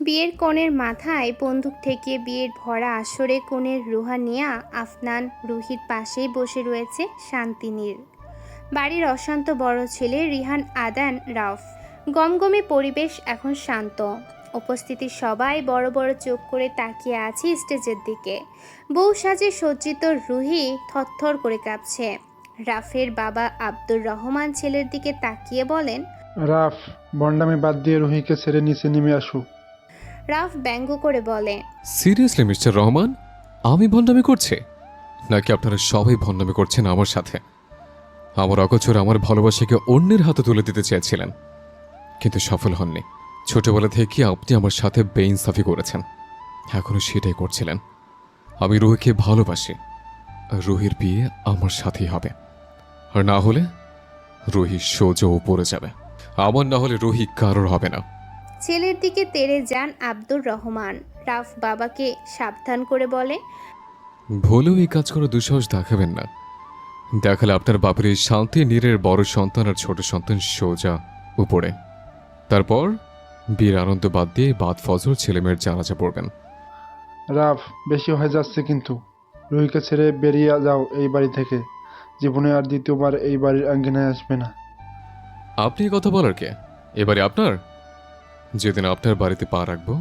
বিয়ের কনের মাথায় বন্দুক ঠেকিয়ে বিয়ের ভরা আসরে কনের রুহানিয়া আফনান রুহির পাশেই বসে রয়েছে শান্তিনীর। বাড়ির অশান্ত বড় ছেলে রিহান আদান রাউফ। গমগমে পরিবেশ এখন শান্ত। উপস্থিতি সবাই বড় বড় চোখ করে তাকিয়ে আছে স্টেজের দিকে। বউ সাজে সজ্জিত রুহি থরথর করে কাঁপছে। রাফের বাবা আব্দুর রহমান ছেলের দিকে তাকিয়ে বলেন, রাফ, বন্ডামি বাদ দিয়ে রুহিকে ছেড়ে নিচে নেমে আসো। রাফ ব্যঙ্গ করে বলে, সিরিয়াসলি মিস্টার রহমান, আমি ভণ্ডামি করছি নাকি আপনারা সবাই ভণ্ডামি করছেন আমার সাথে? আমার অগোচরে আমার ভালোবাসাকে অন্যের হাতে তুলে দিতে চেয়েছিলেন, কিন্তু সফল হননি। ছোটবেলা থেকে আপনি আমার সাথে বেইনসাফি করেছেন, এখনো সেটাই করছিলেন। আমি রুহিকে ভালোবাসি, রুহির বিয়ে আমার সাথেই হবে, আর না হলে রুহি সোজা উপরে যাবে। আমার না হলে রুহি কারোর হবে না। ছেলের দিকে তেড়ে যান আব্দুর রহমান। রাফ বাবাকে সাবধান করে বলে, ভুলেও এই কাজ করার দুঃসাহস দেখাবেন না। দেখালে আপনার বাপের এই শান্তি নীরের বড় সন্তান আর ছোট সন্তান সোজা উপরে। তারপর বিয়ের আনন্দ বাদ দিয়ে বাদ ফজর ছেলেমেয়ের জানাজা পড়বেন। রাফ, বেশি হয়ে যাচ্ছে কিন্তু। রুহিকে ছেড়ে বেরিয়ে যাও এই বাড়ি থেকে। জীবনে আর দ্বিতীয়বার এই বাড়ির আঙ্গিনায় আসবে না। আপনি কথা বলার কে? এবারে আপনার, যেদিন আপনার বাড়িতে পা রাখবো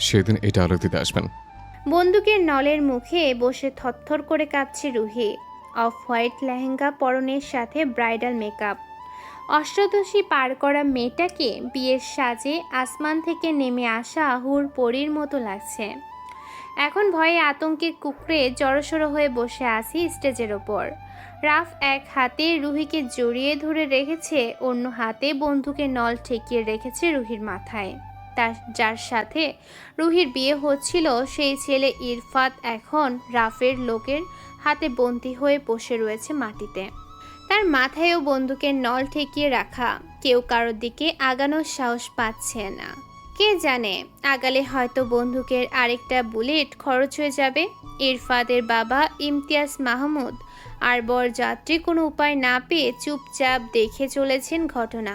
সেদিন এটা আলোক দিতে আসবেন। বন্দুকের নলের মুখে বসে থরথর করে কাঁপছে রুহি। অফ হোয়াইট লেহেঙ্গা পরনের সাথে ব্রাইডাল মেকআপ। অষ্টাদশী পার করা মেয়েটাকে বিয়ের সাজে আসমান থেকে নেমে আসা হুর পরীর মতো লাগছে। এখন ভয়ে আতঙ্কে কুকড়ে জড়সড় হয়ে বসে আছি স্টেজের ওপর। রাফ এক হাতে রুহিকে জড়িয়ে ধরে রেখেছে, অন্য হাতে বন্দুকের নল ঠেকিয়ে রেখেছে রুহির মাথায়। তার যার সাথে রুহির বিয়ে হচ্ছিল সেই ছেলে ইরফাত এখন রাফের লোকের হাতে বন্দী হয়ে বসে রয়েছে মাটিতে। তার মাথায়ও বন্দুকের নল ঠেকিয়ে রাখা। কেউ কারোর দিকে আগানোর সাহস পাচ্ছে না। কে জানে, আগালে হয়তো বন্দুকের আরেকটা বুলেট খরচ হয়ে যাবে। ইরফাদের বাবা ইমতিয়াজ মাহমুদ আর বরযাত্রী কোনো উপায় না পেয়ে চুপচাপ দেখে চলেছেন ঘটনা।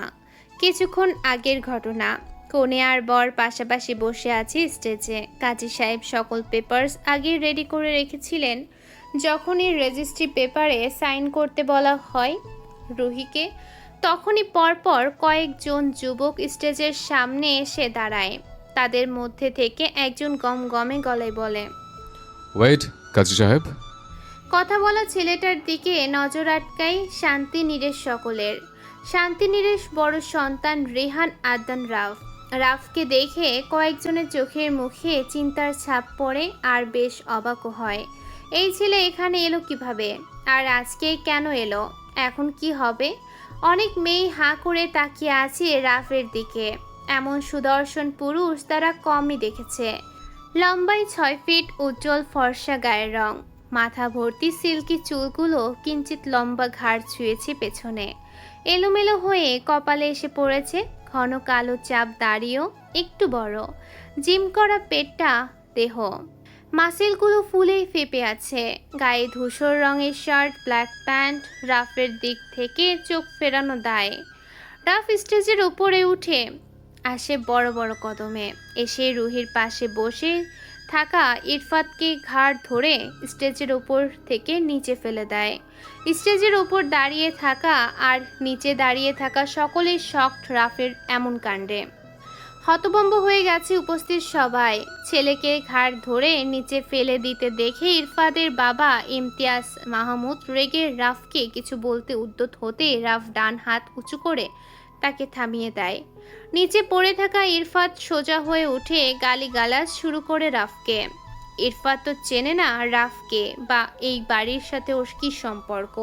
কিছুক্ষণ আগের ঘটনা। কনে আর বর পাশাপাশি বসে আছে স্টেজে। কাজী সাহেব সকল পেপারস আগে রেডি করে রেখেছিলেন। যখনই রেজিস্ট্রি পেপারে সাইন করতে বলা হয় রুহিকে, তখনই পরপর কয়েকজন যুবক স্টেজের সামনে এসে দাঁড়ায়। তাদের মধ্যে থেকে একজন গমগমে গলায় বলে, ওয়েট, কাজী সাহেব। কথা বলা ছেলেটার দিকে নজর আটকায় শান্তি নীরেশ সকলের। শান্তি নীরেশ বড় সন্তান রেহান আদান রাফ। রাফকে দেখে কয়েকজনের চোখের মুখে চিন্তার ছাপ পড়ে আর বেশ অবাকও হয়। এই ছেলে এখানে এলো কিভাবে, আর আজকে কেন এলো, এখন কি হবে? অনেক মেয়ে হাঁ করে তাকিয়ে আছে রাফের দিকে। এমন সুদর্শন পুরুষ তারা কমই দেখেছে। লম্বায় 6 ফিট, উজ্জ্বল ফর্সা গায়ের রং, মাথা ভর্তি সিল্কি চুলগুলো কিঞ্চিত লম্বা ঘাড় ছুঁয়েছে পেছনে, এলোমেলো হয়ে কপালে এসে পড়েছে। ঘন কালো চাপ দাড়িও একটু বড়, জিম করা পেটটা দেহ, মাসেলগুলো ফুলে ফেপে আছে। গায়ে ধূসর রঙের শার্ট, ব্ল্যাক প্যান্ট। রাফের দিক থেকে চোখ ফেরানো দায়। রাফ স্টেজের উপরে উঠে আসে বড় বড় কদমে, এসে রুহির পাশে বসে থাকা ইরফাতকে ঘাড় ধরে স্টেজের উপর থেকে নিচে ফেলে দেয়। স্টেজের উপর দাঁড়িয়ে থাকা আর নিচে দাঁড়িয়ে থাকা সকলেই শকড রাফের এমন কাণ্ডে। হতভম্ব হয়ে গেছে উপস্থিত সবাই। ছেলেকে ঘাড় ধরে নিচে ফেলে দিতে দেখে ইরফাদের বাবা ইমতিয়াজ মাহমুদ রেগে রাফকে কিছু বলতে উদ্যত হতে রাফ ডান হাত উঁচু করে তাকে থামিয়ে দেয়। নিচে পড়ে থাকা ইরফাত সোজা হয়ে উঠে গালিগালাজ শুরু করে রাফকে। ইরফাত তো চেনে না রাফকে বা এই বাড়ির সাথে ওর কি সম্পর্ক।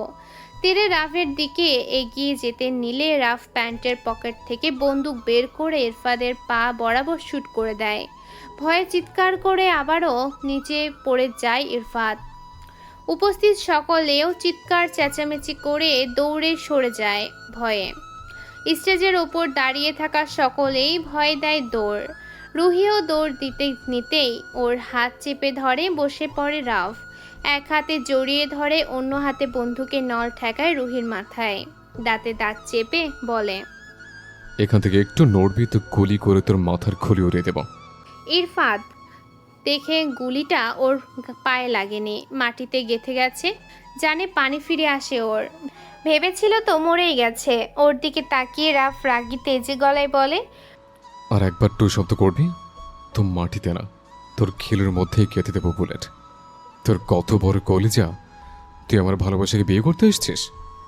তেরে রাফের দিকে এগিয়ে যেতে নিলে রাফ প্যান্টের পকেট থেকে বন্দুক বের করে ইরফাদের পা বরাবর শুট করে দেয়। ভয়ে চিৎকার করে আবারও নিচে পড়ে যায় ইরফাত। উপস্থিত সকলেও চিৎকার চেঁচামেচি করে দৌড়ে সরে যায় ভয়ে। স্টেজের ওপর দাঁড়িয়ে থাকা সকলেই ভয় দেয় দৌড়। রুহিও দৌড় দিতে নিতেই ওর হাত চেপে ধরে বসে পড়ে রাফ। এক হাতে জড়িয়ে ধরে, অন্য হাতে বন্দুকের নল ঠেকায় রুহির মাথায়। দাঁতে দাঁত চেপে বলে, এখান থেকে একটু নড়বি তো গুলি করে তোর মাথার খুলি উড়িয়ে দেব। ইরফাদ দেখে গুলিটা ওর পায়ে লাগেনি, মাটিতে গেঁথে গেছে। জানে পানি ফিরে আসে ওর। ভেবেছিল তো মরেই গেছে। ওর দিকে তাকিয়ে রাফ রাগী তেজে গলায় বলে, আর একবার টু শব্দ করবি তো মাটিতে না, তোর খিলের মধ্যেই কেটে দেবো বুলেট। তোর কত বড় কলিজা! তুই আমার ভালোবাসাকে বিয়ে করতে এসছিস?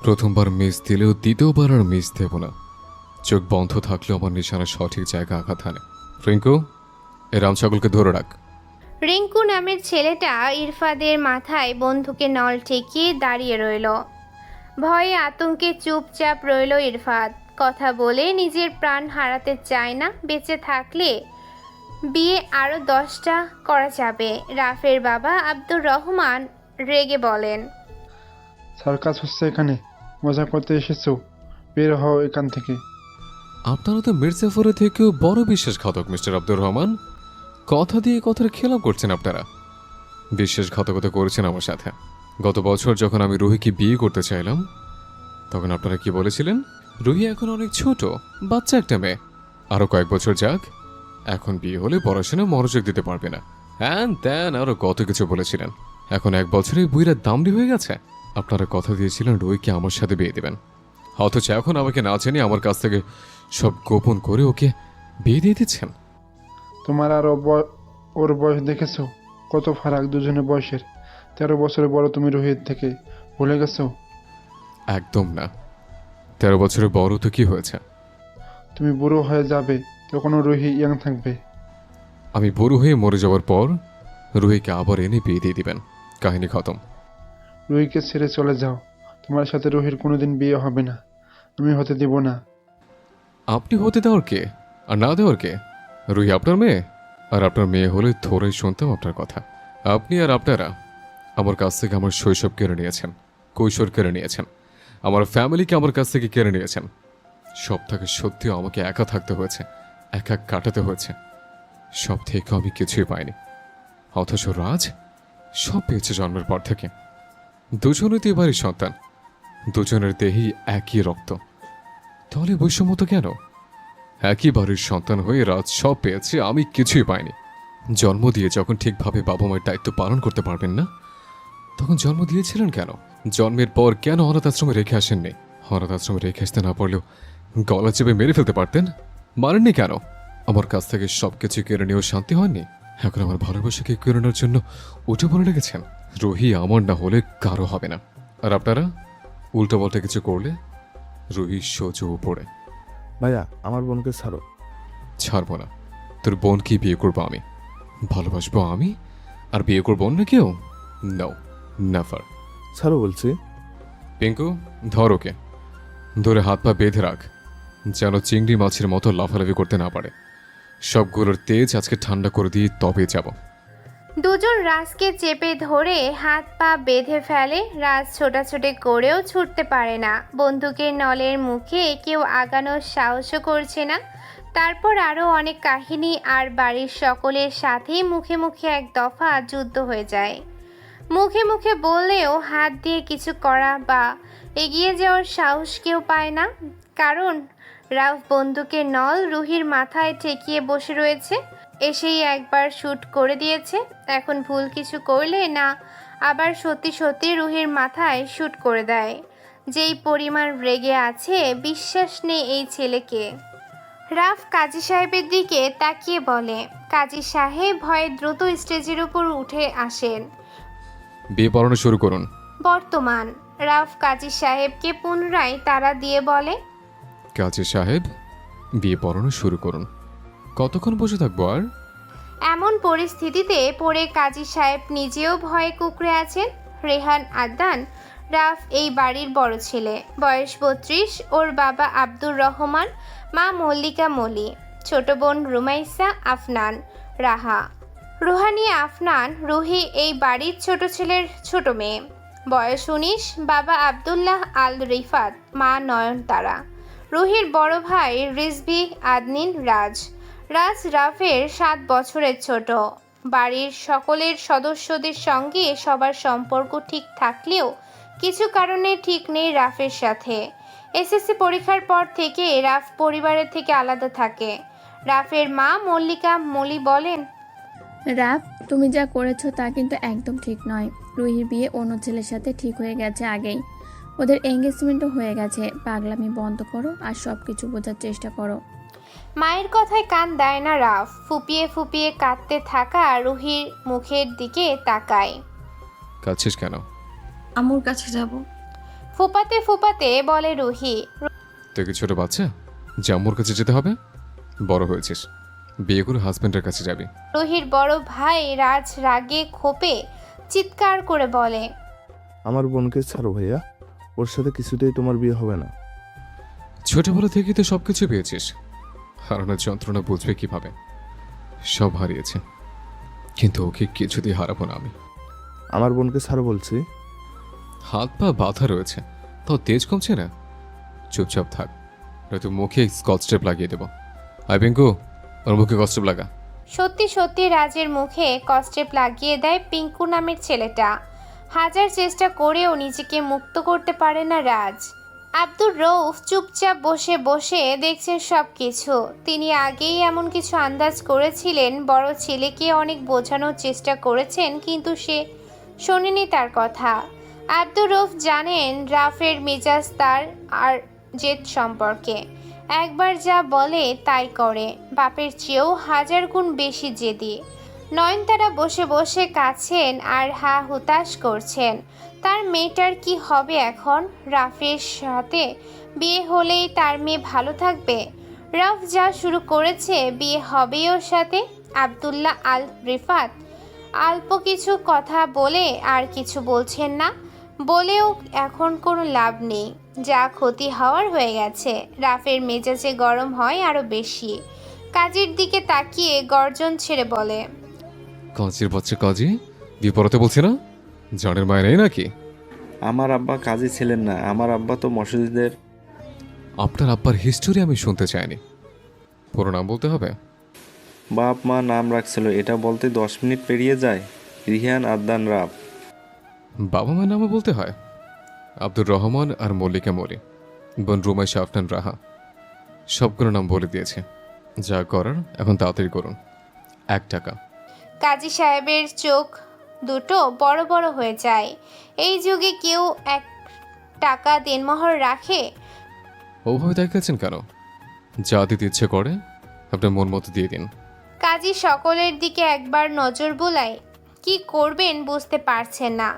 প্রথমবার মিস দিলেও দ্বিতীয়বার আর মিস দেব না। চোখ বন্ধ থাকলেও আমার নিশানা সঠিক জায়গা আঘাত হানে। রিঙ্কু, এ রাম ছাগলকে ধরে রাখ। রিঙ্কু নামের ছেলেটা ইরফাদের মাথায় বন্দুকের নল ঠেকিয়ে দাঁড়িয়ে রইল। ভয়ে আতঙ্কে চুপচাপ রইল ইরফাদ। কথা বলে নিজের প্রাণ হারাতে চায় না। বেঁচে থাকলে বিয়ে আরও 10টা করা যাবে। রাফের বাবা আব্দুর রহমান রেগে বলেন, সার্কাস হচ্ছে এখানে? মজা করতে এসেছো? বের হও এখান থেকে। আপনারা তো মির্জাফরের থেকেও বড় বিশ্বাসঘাতক মিস্টার আব্দুর রহমান। কথা দিয়ে কথার খেলাপ করছেন আপনারা। বিশ্বাসঘাতকতা করেছেন আমার সাথে। গত বছর যখন আমি রুহিকে বিয়ে করতে চাইলাম, তখন আপনারা কি বলেছিলেন? রুহি এখন অনেক ছোট, বাচ্চা একটা মেয়ে। আরো কয়েক বছর যাক, এখন বিয়ে হলে পড়াশোনা মনোযোগ দিতে পারবে না, হ্যান ত্যান আরো কত কিছু বলেছিলেন। এখন 1 বছরে বুইরা দামড়ি হয়ে গেছে। আপনারা কথা দিয়েছিলেন রুহিকে আমার সাথে বিয়ে দেবেন, অথচ এখন আমাকে না জেনে আমার কাছ থেকে সব গোপন করে ওকে বিয়ে দিয়ে দিচ্ছেন। তোমার আর ওর বয়স দেখেছো? কত ফারাক দুজনের বয়সের। 13 বছরের বড় তুমি রোহিত থেকে। ভুলে গেছো? একদম না। 13 বছরের বড় তো কি হয়েছে? তুমি বুড়ো হয়ে যাবে, তখনও রোহি ইয়াং থাকবে। আমি বুড়ো হয়ে মরে যাওয়ার পর রুহিকে আবার এনে বিয়ে দিয়ে দিবেন, কাহিনী খতম। রোহিকে ছেড়ে চলে যাও। তোমার সাথে রোহির কোনোদিন বিয়ে হবে না, আমি হতে দিব না। আপনি হতে দেওয়ার কে আর না দেওয়ার কে? রুহি আপনার মেয়ে, আর আপনার মেয়ে হলে থোড়াই শুনতাম আপনার কথা। আপনি আর আপনারা আমার কাছ থেকে আমার শৈশব কেড়ে নিয়েছেন, কৈশোর কেড়ে নিয়েছেন, আমার ফ্যামিলিকে আমার কাছ থেকে কেড়ে নিয়েছেন। সব থেকে সত্যিও আমাকে একা থাকতে হয়েছে, একা কাটাতে হয়েছে। সব থেকে আমি কিছুই পাইনি, অথচ রাজ সব পেয়েছে জন্মের পর থেকে। দুজনই তো এবারই সন্তান, দুজনের দেহেই একই রক্ত। তাহলে বৈষম্য তো কেন? একই বাড়ির সন্তান হয়ে রাজ সব পেয়েছে, আমি কিছুই পাইনি। জন্ম দিয়ে যখন ঠিকভাবে বাবা মায়ের দায়িত্ব পালন করতে পারবেন না, তখন জন্ম দিয়েছিলেন কেন? জন্মের পর কেন অনাথ আশ্রমে রেখে আসেননি? অনাথ আশ্রমে রেখে আসতে না পারলেও গলা চেপে মেরে ফেলতে পারতেন। মারেননি কেন? আমার কাছ থেকে সবকিছু কেড়ে নিয়েও শান্তি হয়নি। এখন আমার ভালোবাসাকে কেড়ে নেওয়ার জন্য উঠে পড়ে লেগেছেন। রুহি আমার না হলে কারো হবে না। আর আপনারা উল্টো পাল্টা কিছু করলে রুহি সোজো পড়ে। ভাইয়া, আমার বোনকে ছাড়ো। ছাড়বো না। তোর বোনকে বিয়ে করবো আমি, ভালোবাসবো আমি, আর বিয়ে করবো অন্য কেউ? No, never. ছাড়ো বলছি। পিঙ্কু, ধর ওকে। ধরে হাত পা বেঁধে রাখ, যেন চিংড়ি মাছের মতো লাফালাফি করতে না পারে। সবগুলোর তেজ আজকে ঠান্ডা করে দিয়ে তবে যাব। দুজন রাজকে চেপে ধরে হাত পা বেঁধে ফেলে। রাজ ছোটাছুটি করেও ছুটতে পারে না। বন্দুকের নলের মুখে কেউ আগানোর সাহসও করছে না। তারপর আরও অনেক কাহিনী, আর বাড়ির সকলের সাথেই মুখে মুখে এক দফা যুদ্ধ হয়ে যায়। মুখে মুখে বললেও হাত দিয়ে কিছু করা বা এগিয়ে যাওয়ার সাহস কেউ পায় না। কারণ রাফ বন্দুকের নল রুহির মাথায় ঠেকিয়ে বসে রয়েছে। এসেই একবার শ্যুট করে দিয়েছে। এখন ভুল কিছু করলে না আবার সত্যি সত্যি রুহির মাথায় শ্যুট করে দেয়। যেই পরিমাণ রেগে আছে, বিশ্বাস নেই এই ছেলেকে। রাফ কাজী সাহেবের দিকে তাকিয়ে বলে। কাজী সাহেব ভয়ে দ্রুত স্টেজের উপর উঠে আসেন। বিয়ে পড়ানো শুরু করুন। বর্তমান রাফ কাজী সাহেবকে পুনরায় তাড়া দিয়ে বলে, কাজী সাহেব, বিয়ে পড়ানো শুরু করুন। কতক্ষণ বসে থাকবো আর? এমন পরিস্থিতিতে পড়ে কাজী সাহেব নিজেও ভয়ে কুঁকড়ে আছেন। রেহান আদনান রাফ এই বাড়ির বড় ছেলে, বয়স 32। ওর বাবা আব্দুর রহমান, মা মল্লিকা মলি, ছোট বোন রুমাইসা আফনান রাহা, রুহানি আফনান রুহি এই বাড়ির ছোট ছেলের ছোট মেয়ে, বয়স 19। বাবা আব্দুল্লাহ আল রিফাত, মা নয়নতারা। রুহির বড় ভাই রিজভি আদনিন রাজ। রাজ রাফের 7 বছরের ছোট। বাড়ির সকলের সদস্যদের সঙ্গে সবার সম্পর্ক ঠিক থাকলেও কিছু কারণে ঠিক নেই রাফের সাথে। এসএসসি পরীক্ষার পর থেকে রাফ পরিবারের থেকে আলাদা থাকে। রাফের মা মল্লিকা মলি বলেন, রাফ, তুমি যা করেছো তা কিন্তু একদম ঠিক নয়। রুহির বিয়ে অন্য ছেলের সাথে ঠিক হয়ে গেছে আগেই। ওদের এঙ্গেজমেন্টও হয়ে গেছে। পাগলামি বন্ধ করো আর সব কিছু বোঝার চেষ্টা করো। মায়ের কথায় কান দেয় না রাফ। ফুপিয়ে ফুপিয়ে কাঁদতে থাকা রুহির মুখের দিকে তাকায়। কাঁদছিস কেন? আম্মুর কাছে যাব। ফুপাতে ফুপাতে বলে রুহি। তুই কি ছোট বাচ্চা যে আম্মুর কাছে যেতে হবে? বড় হয়েছিস, বিয়ে করে হাজবেন্ডের কাছে যাবি। রুহির বড় ভাই রাজ রাগে ক্ষোভে চিৎকার করে বলে, আমার বোনকে ছাড়ো ভাইয়া, ওর সাথে কিছুতেই তোমার বিয়ে হবে না। ছোটবেলা থেকেই তো সবকিছু পেয়েছিস, হারানোর যন্ত্রণা বুঝবে কিভাবে? সব হারিয়েছে, কিন্তু ওকে কিছুতেই হারাবো না আমি। আমার বোনকে ছাড়ো বলছি। হাত পা বাঁধা রয়েছে, তাও তেজ কমছে না। চুপচাপ থাক, নয়তো মুখে স্কচ টেপ লাগিয়ে দেবো। আই পিঙ্কু, ওর মুখে স্কচ টেপ লাগা। সত্যি সত্যি রাজের মুখে কস্টেপ লাগিয়ে দেয় পিঙ্কু নামের ছেলেটা। হাজার চেষ্টা করেও নিজেকে মুক্ত করতে পারে না রাজ। আব্দুর রউফ চুপচাপ বসে বসে দেখছেন সব কিছু। তিনি আগেই এমন কিছু আন্দাজ করেছিলেন। বড় ছেলেকে অনেক বোঝানোর চেষ্টা করেছেন, কিন্তু সে শোনেনি তার কথা। আব্দুর রউফ জানেন রাফের মেজাজ তার আর জেদ সম্পর্কে। একবার যা বলে তাই করে, বাপের চেয়েও হাজার গুণ বেশি জেদি। নয়নতারা বসে বসে কাঁদছেন আর হা হুতাশ করছেন। তার মেয়েটার কি হবে এখন? রাফের সাথে বিয়ে হলেই তার মেয়ে ভালো থাকবে? রাফ যা শুরু করেছে, বিয়ে হবেই ওর সাথে। আব্দুল্লাহ আল রিফাত অল্প কিছু কথা বলে আর কিছু বলছেন না। বলেও এখন কোনো লাভ নেই, যা ক্ষতি হওয়ার হয়ে গেছে। রাফের মেজাজে গরম হয় আরো বেশি। কাজের দিকে তাকিয়ে গর্জন ছেড়ে বলে, কাজের বাচ্চা কাজে বিপরতে বলছে না? জানের মায় নেই নাকি? আমার আব্বা কাজী ছিলেন না, আমার আব্বা তো মসজিদের। আপনার আব্বার হিস্টোরি আমি শুনতে চাইনি, পুরো নাম বলতে হবে? বাপ মা নাম রাখছিল, এটা বলতে 10 মিনিট পেরিয়ে যায়। রিহান আদনান রাফ। বাবা মায়ের নামও বলতে হয়? আব্দুর রহমান আর মল্লিকা মরি, বোন রুমাইশা আফনান রাহা। সবগুলো নাম বলে দিয়েছে। যা করার এখন তাড়াতাড়ি করুন। 1 টাকা। কাজী সাহেবের চোখ দুটো বড় বড় হয়ে যায়। এই যুগে কেউ 1 টাকা দেনমোহর রাখে? ওভাবে দেখাচ্ছেন কেন? যা দিতে ইচ্ছে করে আপনার মন মতো দিয়ে দিন। কাজী সকলের দিকে একবার নজর বুলায়। কি করবেন বুঝতে পারছেন না।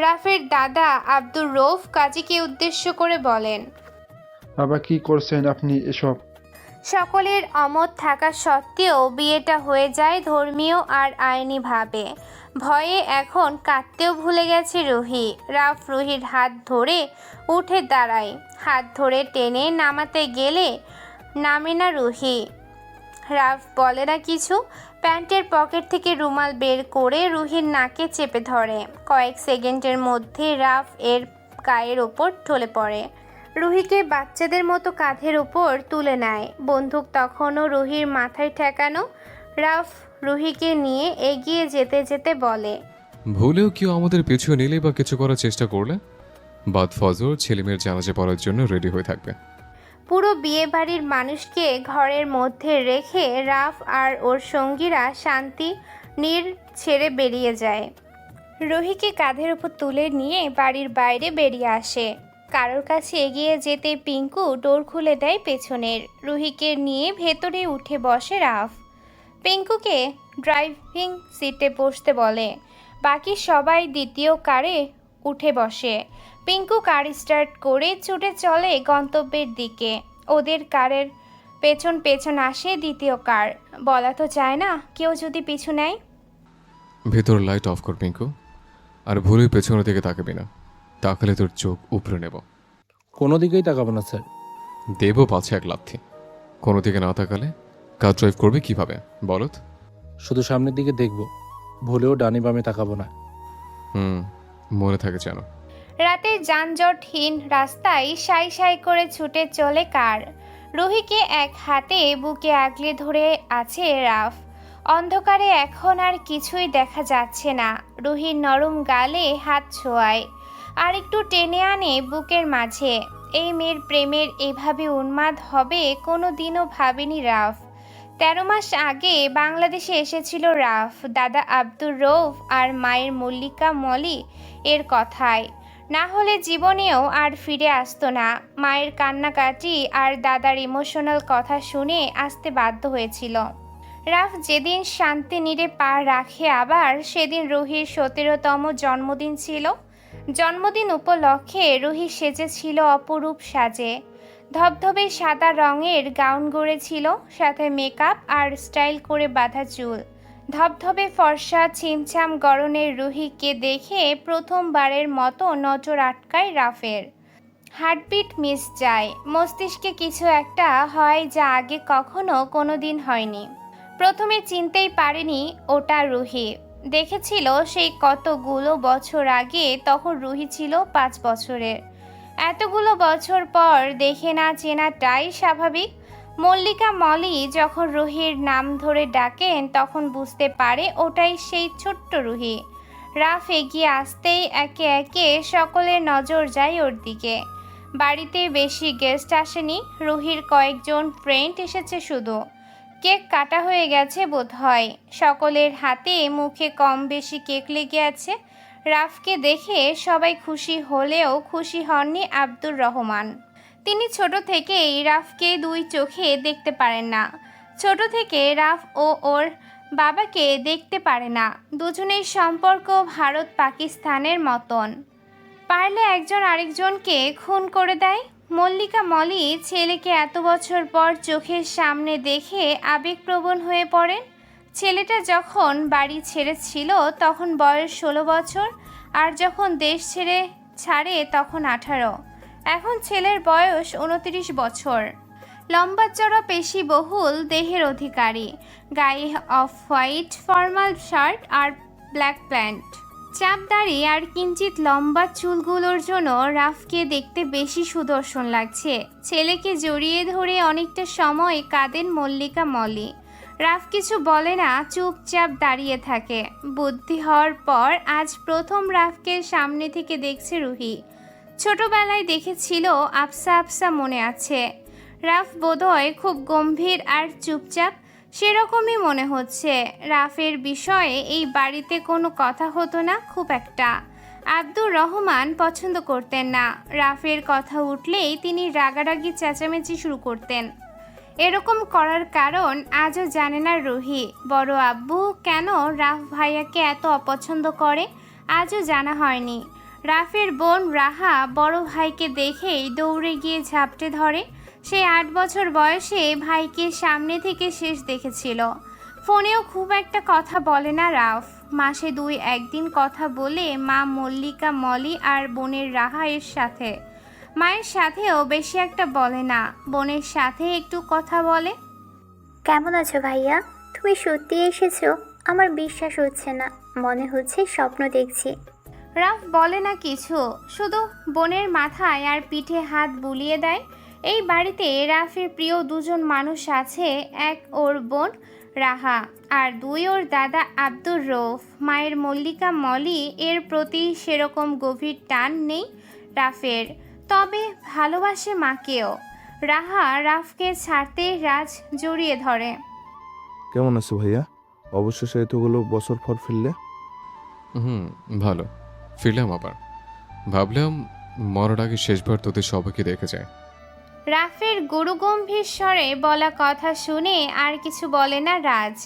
রাফের দাদা আব্দুর রউফ কাজীকে উদ্দেশ্য করে বলেন, বাবা কি করছেন আপনি এসব? সকলের অমত থাকা সত্ত্বেও বিয়েটা হয়ে যায় ধর্মীয় আর আইনিভাবে। ভয়ে এখন কাঁদতেও ভুলে গেছে রুহি। রাফ রুহির হাত ধরে উঠে দাঁড়ায়। হাত ধরে টেনে নামাতে গেলে নামে না রুহি। রাফ বলে না কিছু। প্যান্টের পকেট থেকে রুমাল বের করে রুহির নাকে চেপে ধরে। কয়েক সেকেন্ডের মধ্যে রাফ এর গায়ের ওপর ঢলে পড়ে। রুহিকে বাচ্চাদের মতো কাঁধের উপর তুলে নেয়। বন্দুক তখনও রুহির মাথায় ঠেকানো। রাফ রুহিকে নিয়ে এগিয়ে যেতে যেতে বলে, ভুলেও কেউ আমাদের পিছু নিলে বা কিছু করার চেষ্টা করলে বাদ ফজর ছেলেমেয়ের জানাজা পড়ার জন্য রেডি হয়ে থাকবে। পুরো বিয়ে বাড়ির মানুষকে ঘরের মধ্যে রেখে রাফ আর ওর সঙ্গীরা শান্তি নীর ছেড়ে বেরিয়ে যায়। রুহিকে কাঁধের উপর তুলে নিয়ে বাড়ির বাইরে বেরিয়ে আসে। কারোর কাছে এগিয়ে যেতে পিঙ্কু ডোর খুলে দেয় পেছনের। রুহিকে নিয়ে ভেতরে উঠে বসে রাফ। পিঙ্কুকে ড্রাইভিং সিটে বসতে বলে। বাকি সবাই দ্বিতীয় কারে উঠে বসে। পিঙ্কু কার স্টার্ট করে ছুটে চলে গন্তব্যের দিকে। ওদের কারের পেছন পেছন আসে দ্বিতীয় কার। বলা তো যায় না, কেউ যদি পিছু নেয়। ভেতর লাইট অফ কর পিঙ্কু, আর ভুলে পেছনের দিকে তাকাবি না, তাকালে তোর চোখ উপরে নেব। কোনো দিকেই তাকাবো না স্যার। দেব পাছে 1 লাথি। কোনো দিকে না তাকালে কার ড্রাইভ করবে কিভাবে বলত? শুধু সামনের দিকে দেখবো, ভুলেও ডানে বামে তাকাবো না। মনে থাকে যেন। রাতের যানজটহীন রাস্তায় সাই সাই করে ছুটে চলে কার। রুহিকে এক হাতে বুকে আগলে ধরে আছে রাফ। অন্ধকারে এখন আর কিছুই দেখা যাচ্ছে না। রুহির নরম গালে হাত ছোঁয়ায় আর একটু টেনে আনে বুকের মাঝে। এই মেয়ের প্রেমের এভাবে উন্মাদ হবে কোনো দিনও ভাবেনি রাফ। 13 মাস আগে বাংলাদেশে এসেছিল রাফ দাদা আব্দুর রৌফ আর মায়ের মল্লিকা মলি এর কথায়। না হলে জীবনেও আর ফিরে আসতো না। মায়ের কান্নাকাটি আর দাদার ইমোশনাল কথা শুনে আসতে বাধ্য হয়েছিল। রাফ যেদিন শান্তিনীড়ে পা রাখে আবার সেদিন রুহির 17তম জন্মদিন ছিল। জন্মদিন উপলক্ষে রুহি সেজেছিল অপরূপ সাজে। ধবধবে সাদা রঙের গাউন গড়েছিল, সাথে মেকআপ আর স্টাইল করে বাঁধা চুল। ধবধবে ফর্সা ছিমছাম গড়নের রুহিকে দেখে প্রথমবারের মতো নজর আটকায় রাফের। হার্টবিট মিস যায়, মস্তিষ্কে কিছু একটা হয় যা আগে কখনো কোনোদিন হয়নি। প্রথমে চিনতেই পারেনি ওটা রুহি। দেখেছিল সেই কতগুলো বছর আগে, তখন রুহি ছিল 5 বছরের। এতগুলো বছর পর দেখে না চেনাটাই স্বাভাবিক। মল্লিকা মলি যখন রুহির নাম ধরে ডাকেন তখন বুঝতে পারে ওটাই সেই ছোট্ট রুহি। রাফ এগিয়ে আসতেই একে একে সকলের নজর যায় ওর দিকে। বাড়িতে বেশি গেস্ট আসেনি, রুহির কয়েকজন ফ্রেন্ড এসেছে শুধু। কেক কাটা হয়ে গেছে বোধহয়। সকলের হাতে মুখে কম বেশি কেক লেগে আছে। রাফকে দেখে সবাই খুশি হলেও খুশি হননি আব্দুর রহমান। তিনি ছোট থেকেই রাফকে 2 চোখে দেখতে পারেন না। ছোট থেকে রাফ ও ওর বাবাকে দেখতে পারে না। দুজনের সম্পর্ক ভারত পাকিস্তানের মতন, পারলে একজন আরেকজনকে খুন করে দেয়। মল্লিকা মলি ছেলেকে এত বছর পর চোখের সামনে দেখে আবেগপ্রবণ হয়ে পড়েন। ছেলেটা যখন বাড়ি ছেড়েছিল তখন বয়স 16 বছর, আর যখন দেশ ছাড়ে তখন 18। এখন ছেলের বয়স 29 বছর। লম্বা চড়া পেশিবহুল দেহের অধিকারী, গায়ে অফ হোয়াইট ফর্মাল শার্ট আর ব্ল্যাক প্যান্ট, চাপ দাড়ি আর কিঞ্চিত লম্বা চুলগুলোর জন্য রাফকে দেখতে বেশি সুদর্শন লাগছে। ছেলেকে জড়িয়ে ধরে অনেকটা সময় কাঁদেন মল্লিকা মলি। রাফ কিছু বলে না, চুপচাপ দাঁড়িয়ে থাকে। বুদ্ধি হওয়ার পর আজ প্রথম রাফকে সামনে থেকে দেখছে রুহি। ছোটবেলায় দেখেছিল, আফসা আফসা মনে আছে। রাফ বোধহয় খুব গম্ভীর আর চুপচাপ, সেরকমই মনে হচ্ছে। রাফের বিষয়ে এই বাড়িতে কোনো কথা হতো না খুব একটা। আব্দুর রহমান পছন্দ করতেন না। রাফের কথা উঠলেই তিনি রাগারাগি চেঁচামেচি শুরু করতেন। এরকম করার কারণ আজও জানে না রুহি। বড় আব্বু কেন রাফ ভাইয়াকে এত অপছন্দ করে আজও জানা হয়নি। রাফের বোন রাহা বড় ভাইকে দেখেই দৌড়ে গিয়ে ঝাপটে ধরে। সে 8 বছর বয়সে ভাইকে সামনে থেকে শেষ দেখেছিল। ফোনেও খুব একটা কথা বলে না রাফ। মাসে 2-1 দিন কথা বলে মা মল্লিকা মলি আর বোনের রাহা এর সাথে। মায়ের সাথেও বেশি একটা বলে না, বোনের সাথে একটু কথা বলে। কেমন আছো ভাইয়া? তুমি সত্যি এসেছো? আমার বিশ্বাস হচ্ছে না, মনে হচ্ছে স্বপ্ন দেখছি। রাফ বলে না কিছু, শুধু বোনের মাথায় আর পিঠে হাত বুলিয়ে দেয়। এই বাড়িতে রাফের প্রিয় 2জন মানুষ আছে, এক ওর বোন রাহা আর 2 ওর দাদা আব্দুর রৌফ। মায়ের মল্লিকা মলি এর প্রতি সেরকম গভীর টান নেই রাফের, তবে ভালোবাসে মাকেও। রাহা রাফকে ছাড়তে রাজ জড়িয়ে ধরে। কেমন আছো ভাইয়া? অবশেষে এতগুলো বছর পর ফিরলে। ভালো। ফিরলাম আবার। ভাবলাম মরার আগে শেষবার তোদের সবাইকে দেখে যায়। রাফের গুরুগম্ভীর স্বরে বলা কথা শুনে আর কিছু বলে না রাজ।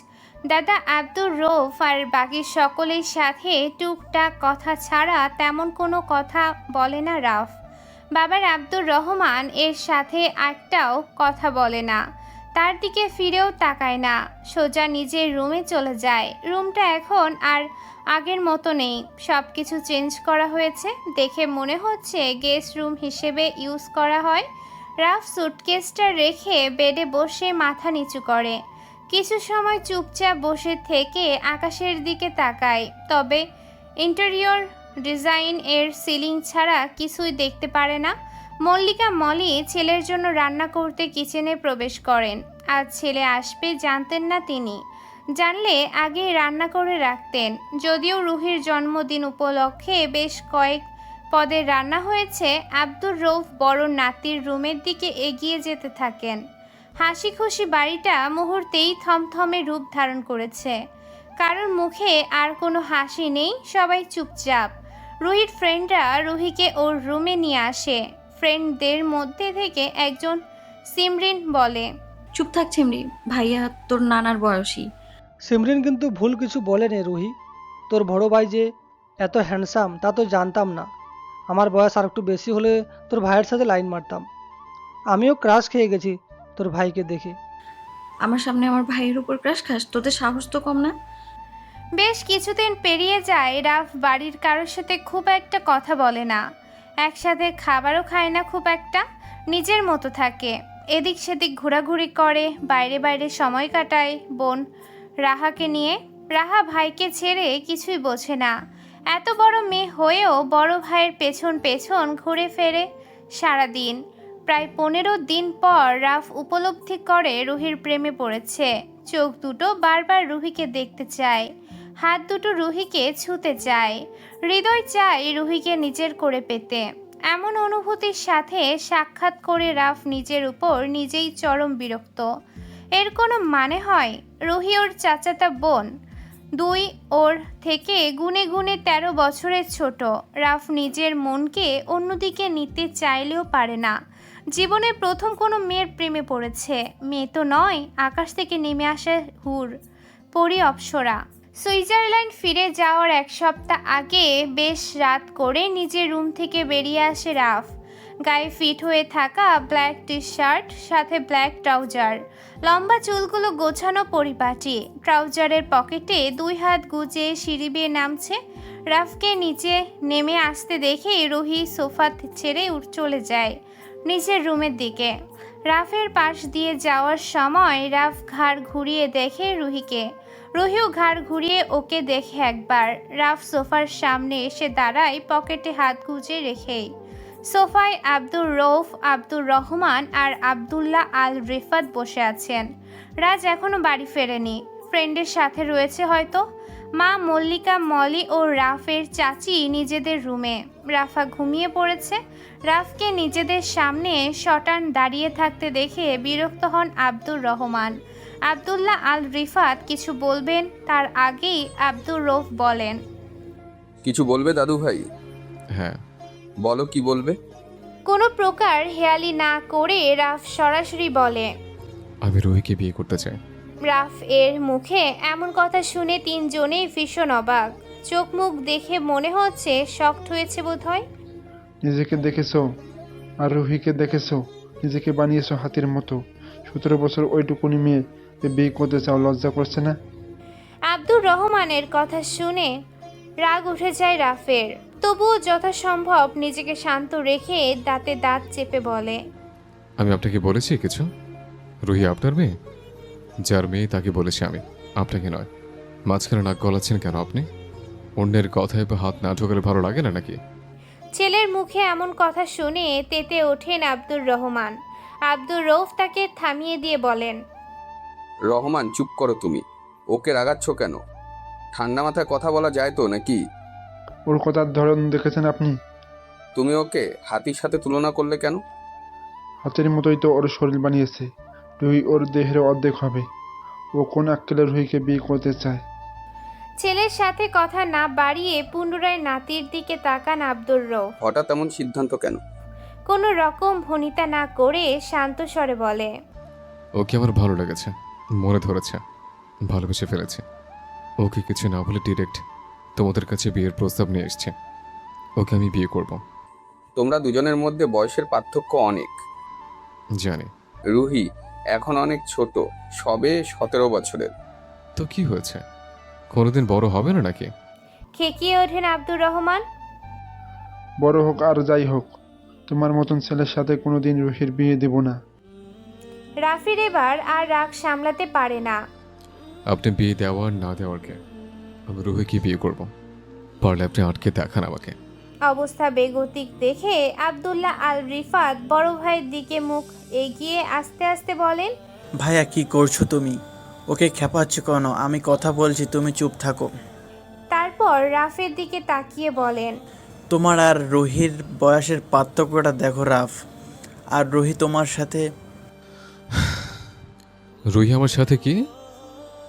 দাদা আব্দুর রৌফ আর বাকি সকলের সাথে টুকটাক কথা ছাড়া তেমন কোনো কথা বলে না রাফ। বাবার আব্দুর রহমান এর সাথে একটাও কথা বলে না, তার দিকে ফিরেও তাকায় না, সোজা নিজের রুমে চলে যায়। রুমটা এখন আর আগের মতো নেই, সব কিছু চেঞ্জ করা হয়েছে। দেখে মনে হচ্ছে গেস্ট রুম হিসেবে ইউজ করা হয়। রাফ সুটকেসটা রেখে বেডে বসে মাথা নিচু করে। কিছু সময় চুপচাপ বসে থেকে আকাশের দিকে তাকায়, তবে ইন্টেরিয়র ডিজাইন এর সিলিং ছাড়া কিছুই দেখতে পারে না। মল্লিকা মলি ছেলের জন্য রান্না করতে কিচেনে প্রবেশ করেন। আজ ছেলে আসবে জানতেন না তিনি, জানলে আগে রান্না করে রাখতেন। যদিও রুহির জন্মদিন উপলক্ষে বেশ কয়েক পদের রান্না হয়েছে। আব্দুর রৌফ বড় নাতির রুমের দিকে এগিয়ে যেতে থাকেন। হাসি খুশি বাড়িটা মুহূর্তেই থমথমে রূপ ধারণ করেছে। কারোর মুখে আর কোনো হাসি নেই, সবাই চুপচাপ। রুহির ফ্রেন্ডরা রুহিকে ওর রুমে নিয়ে আসে। ফ্রেন্ডদের মধ্যে থেকে একজন সিমরিন বলে, চুপ থাক ছিমরি, ভাইয়া তোর নানার বয়সী। সিমরিন কিন্তু ভুল কিছু বলেনি রুহি। তোর বড় ভাই যে এত হ্যান্ডসাম তা তো জানতাম না। আমার বয়স আর একটু বেশি হলে তোর ভাইয়ের সাথে লাইন মারতাম। আমিও ক্রাশ খেয়ে গেছি তোর ভাইকে দেখে। আমার সামনে আমার ভাইয়ের উপর ক্রাশ খাস? তোদের সাহস তো কম না। বেশ কিছুদিন পেরিয়ে যায়। রাফ বাড়ির কারোর সাথে খুব একটা কথা বলে না, একসাথে খাবারও খায় না খুব একটা, নিজের মতো থাকে। এদিক সেদিক ঘোরাঘুরি করে, বাইরে বাইরে সময় কাটায় বোন রাহাকে নিয়ে। রাহা ভাইকে ছেড়ে কিছুই বোঝে না। এত বড় মেয়ে হয়েও বড় ভাইয়ের পেছন পেছন ঘুরে ফেরে সারাদিন। প্রায় 15 দিন পর রাফ উপলব্ধি করে রুহির প্রেমে পড়েছে। চোখ দুটো বারবার রুহিকে দেখতে চায়, হাত দুটো রুহিকে ছুঁতে চায়, হৃদয় চায় রুহিকে নিজের করে পেতে। এমন অনুভূতির সাথে সাক্ষাৎ করে রাফ নিজের উপর নিজেই চরম বিরক্ত। এর কোনো মানে হয়? রুহি ওর চাচাতা বোন, 2 ওর থেকে গুনে গুনে 13 বছরের ছোট। রাফ নিজের মনকে অন্যদিকে নিতে চাইলেও পারে না। জীবনের প্রথম কোনো মেয়ের প্রেমে পড়েছে। মেয়ে তো নয়, আকাশ থেকে নেমে আসা হুর, পরি অপ্সরা। সুইজারল্যান্ড ফিরে যাওয়ার 1 সপ্তাহ আগে বেশ রাত করে নিজের রুম থেকে বেরিয়ে আসে রাফ। গায়ে ফিট হয়ে থাকা ব্ল্যাক টি শার্ট, সাথে ব্ল্যাক ট্রাউজার, লম্বা চুলগুলো গোছানো পরিপাটি। ট্রাউজারের পকেটে 2 হাত গুজে সিঁড়ি বেয়ে নামছে। রাফকে নিচে নেমে আসতে দেখে রুহি সোফা ছেড়ে চলে যায় নিজের রুমের দিকে। রাফের পাশ দিয়ে যাওয়ার সময় রাফ ঘাড় ঘুরিয়ে দেখে রুহিকে। রুহিও ঘাড় ঘুরিয়ে ওকে দেখে একবার। রাফ সোফার সামনে এসে দাঁড়ায় পকেটে হাত গুজে রেখেই। সোফায় আব্দুর রৌফ, আব্দুর রহমান আর আব্দুল্লাহ আল রিফাত বসে আছেন। রাজ এখনো বাড়ি ফেরেনি, ফ্রেন্ডের সাথে রয়েছে হয়তো। মা মল্লিকা, মলি ও রাফের চাচি নিজেদের রুমে। রাফা ঘুমিয়ে পড়েছে। রাফকে নিজেদের সামনে শটান দাঁড়িয়ে থাকতে দেখে বিরক্ত হন আব্দুর রহমান। আব্দুল্লাহ আল রিফাত কিছু বলবেন, তার আগেই আব্দুর রৌফ বলেন, কিছু বলবে দাদু ভাই? হ্যাঁ, বলো কি বলবে। কোনো প্রকার হেয়ালি না করে রাফ সরাসরি বলে, আমি রুহিকে বিয়ে করতে চাই। রাফ এর মুখে এমন কথা শুনে 3 জনেই ভীষণ অবাক। চোখ মুখ দেখে মনে হচ্ছে শকড হয়েছে বোধহয়। নিজেকে দেখেছো আর রুহিকে দেখেছো, নিজেকে বানিয়েছো হাতির মতো। 17 বছর ওইটুকুনি মেয়ে বিয়ে করতে চাও, লজ্জা করছে না? আব্দুর রহমানের কথা শুনে রাগ উঠে যায় রাফের। তবুও যথাসম্ভব নিজেকে শান্ত রেখে দাঁতে দাঁত চেপে বলে, আমি আপনাকে বলেছি কিছু? রুহি আপনার মেয়ে? যার মেয়ে তাকে বলেছি আমি, আপনাকে নয়। মাঝখানে নাক গলাচ্ছেন কেন আপনি? অন্যের কথায় বা হাত না ঢোকালে ভালো লাগে না নাকি? ছেলের মুখে এমন কথা শুনে তেতে ওঠেন আব্দুর রহমান। আব্দুর রৌফ তাকে থামিয়ে দিয়ে বলেন, রহমান চুপ করো তুমি, ওকে রাগাচ্ছ কেন? ঠান্ডা মাথায় কথা বলা যায় তো নাকি? ওর কথার ধরন দেখেছেন আপনি? তুমি ওকে হাতির সাথে তুলনা করলে কেন? হাতের মতোই তো ওর শরীর বানিয়েছে, রুহি ওর দেহের অর্ধেক হবে। ও কোন আক্কেলে রুহিকে বিয়ে করতে চায়? ছেলের সাথে কথা না বাড়িয়ে পুনরায় নাতির দিকে তাকান আব্দুর রৌফ। হঠাৎ এমন সিদ্ধান্ত কেন? কোনো রকম ভনিতা না করে শান্ত স্বরে বলে, ওকে আমার ভালো লেগেছে, মনে ধরেছে, ভালোবেসে ফেলেছে। ওকে কিছু না বলে ডিরেক্ট তোমাদের কাছে বিয়ের প্রস্তাব নিয়ে এসছে। ওকে আমি বিয়ে করব। তোমরা দুজনের মধ্যে বয়সের পার্থক্য অনেক। জানি। রুহি এখন অনেক ছোট, সবে 17 বছরের। তো কি হয়েছে, কোনোদিন বড় হবে না নাকি? খেকিয়ে ওঠেন আব্দুর রহমান। বড় হোক আর যাই হোক, তোমার মতন ছেলের সাথে কোনোদিন রুহির বিয়ে দেব না। রাফির এবার আর রাগ সামলাতে পারে না। আপনি বিয়ে দেওয়ার না দেওয়ারকে, আমি রুহিকে বিয়ে করব। পারলে আপনি আটকে দেখান আমাকে। অবস্থা বেগতিক দেখে আব্দুল্লাহ আল রিফাত বড় ভাইয়ের দিকে মুখ এগিয়ে আস্তে আস্তে বলেন, ভাইয়া কি করছো তুমি? ওকে খেপাচ্ছ কেন? আমি কথা বলছি, তুমি চুপ থাকো। তারপর রাফের দিকে তাকিয়ে বলেন, তোমার আর রুহির বয়সের পার্থক্যটা দেখো রাফ। আর রুহি তোমার সাথে রুহি আমার সাথে কি?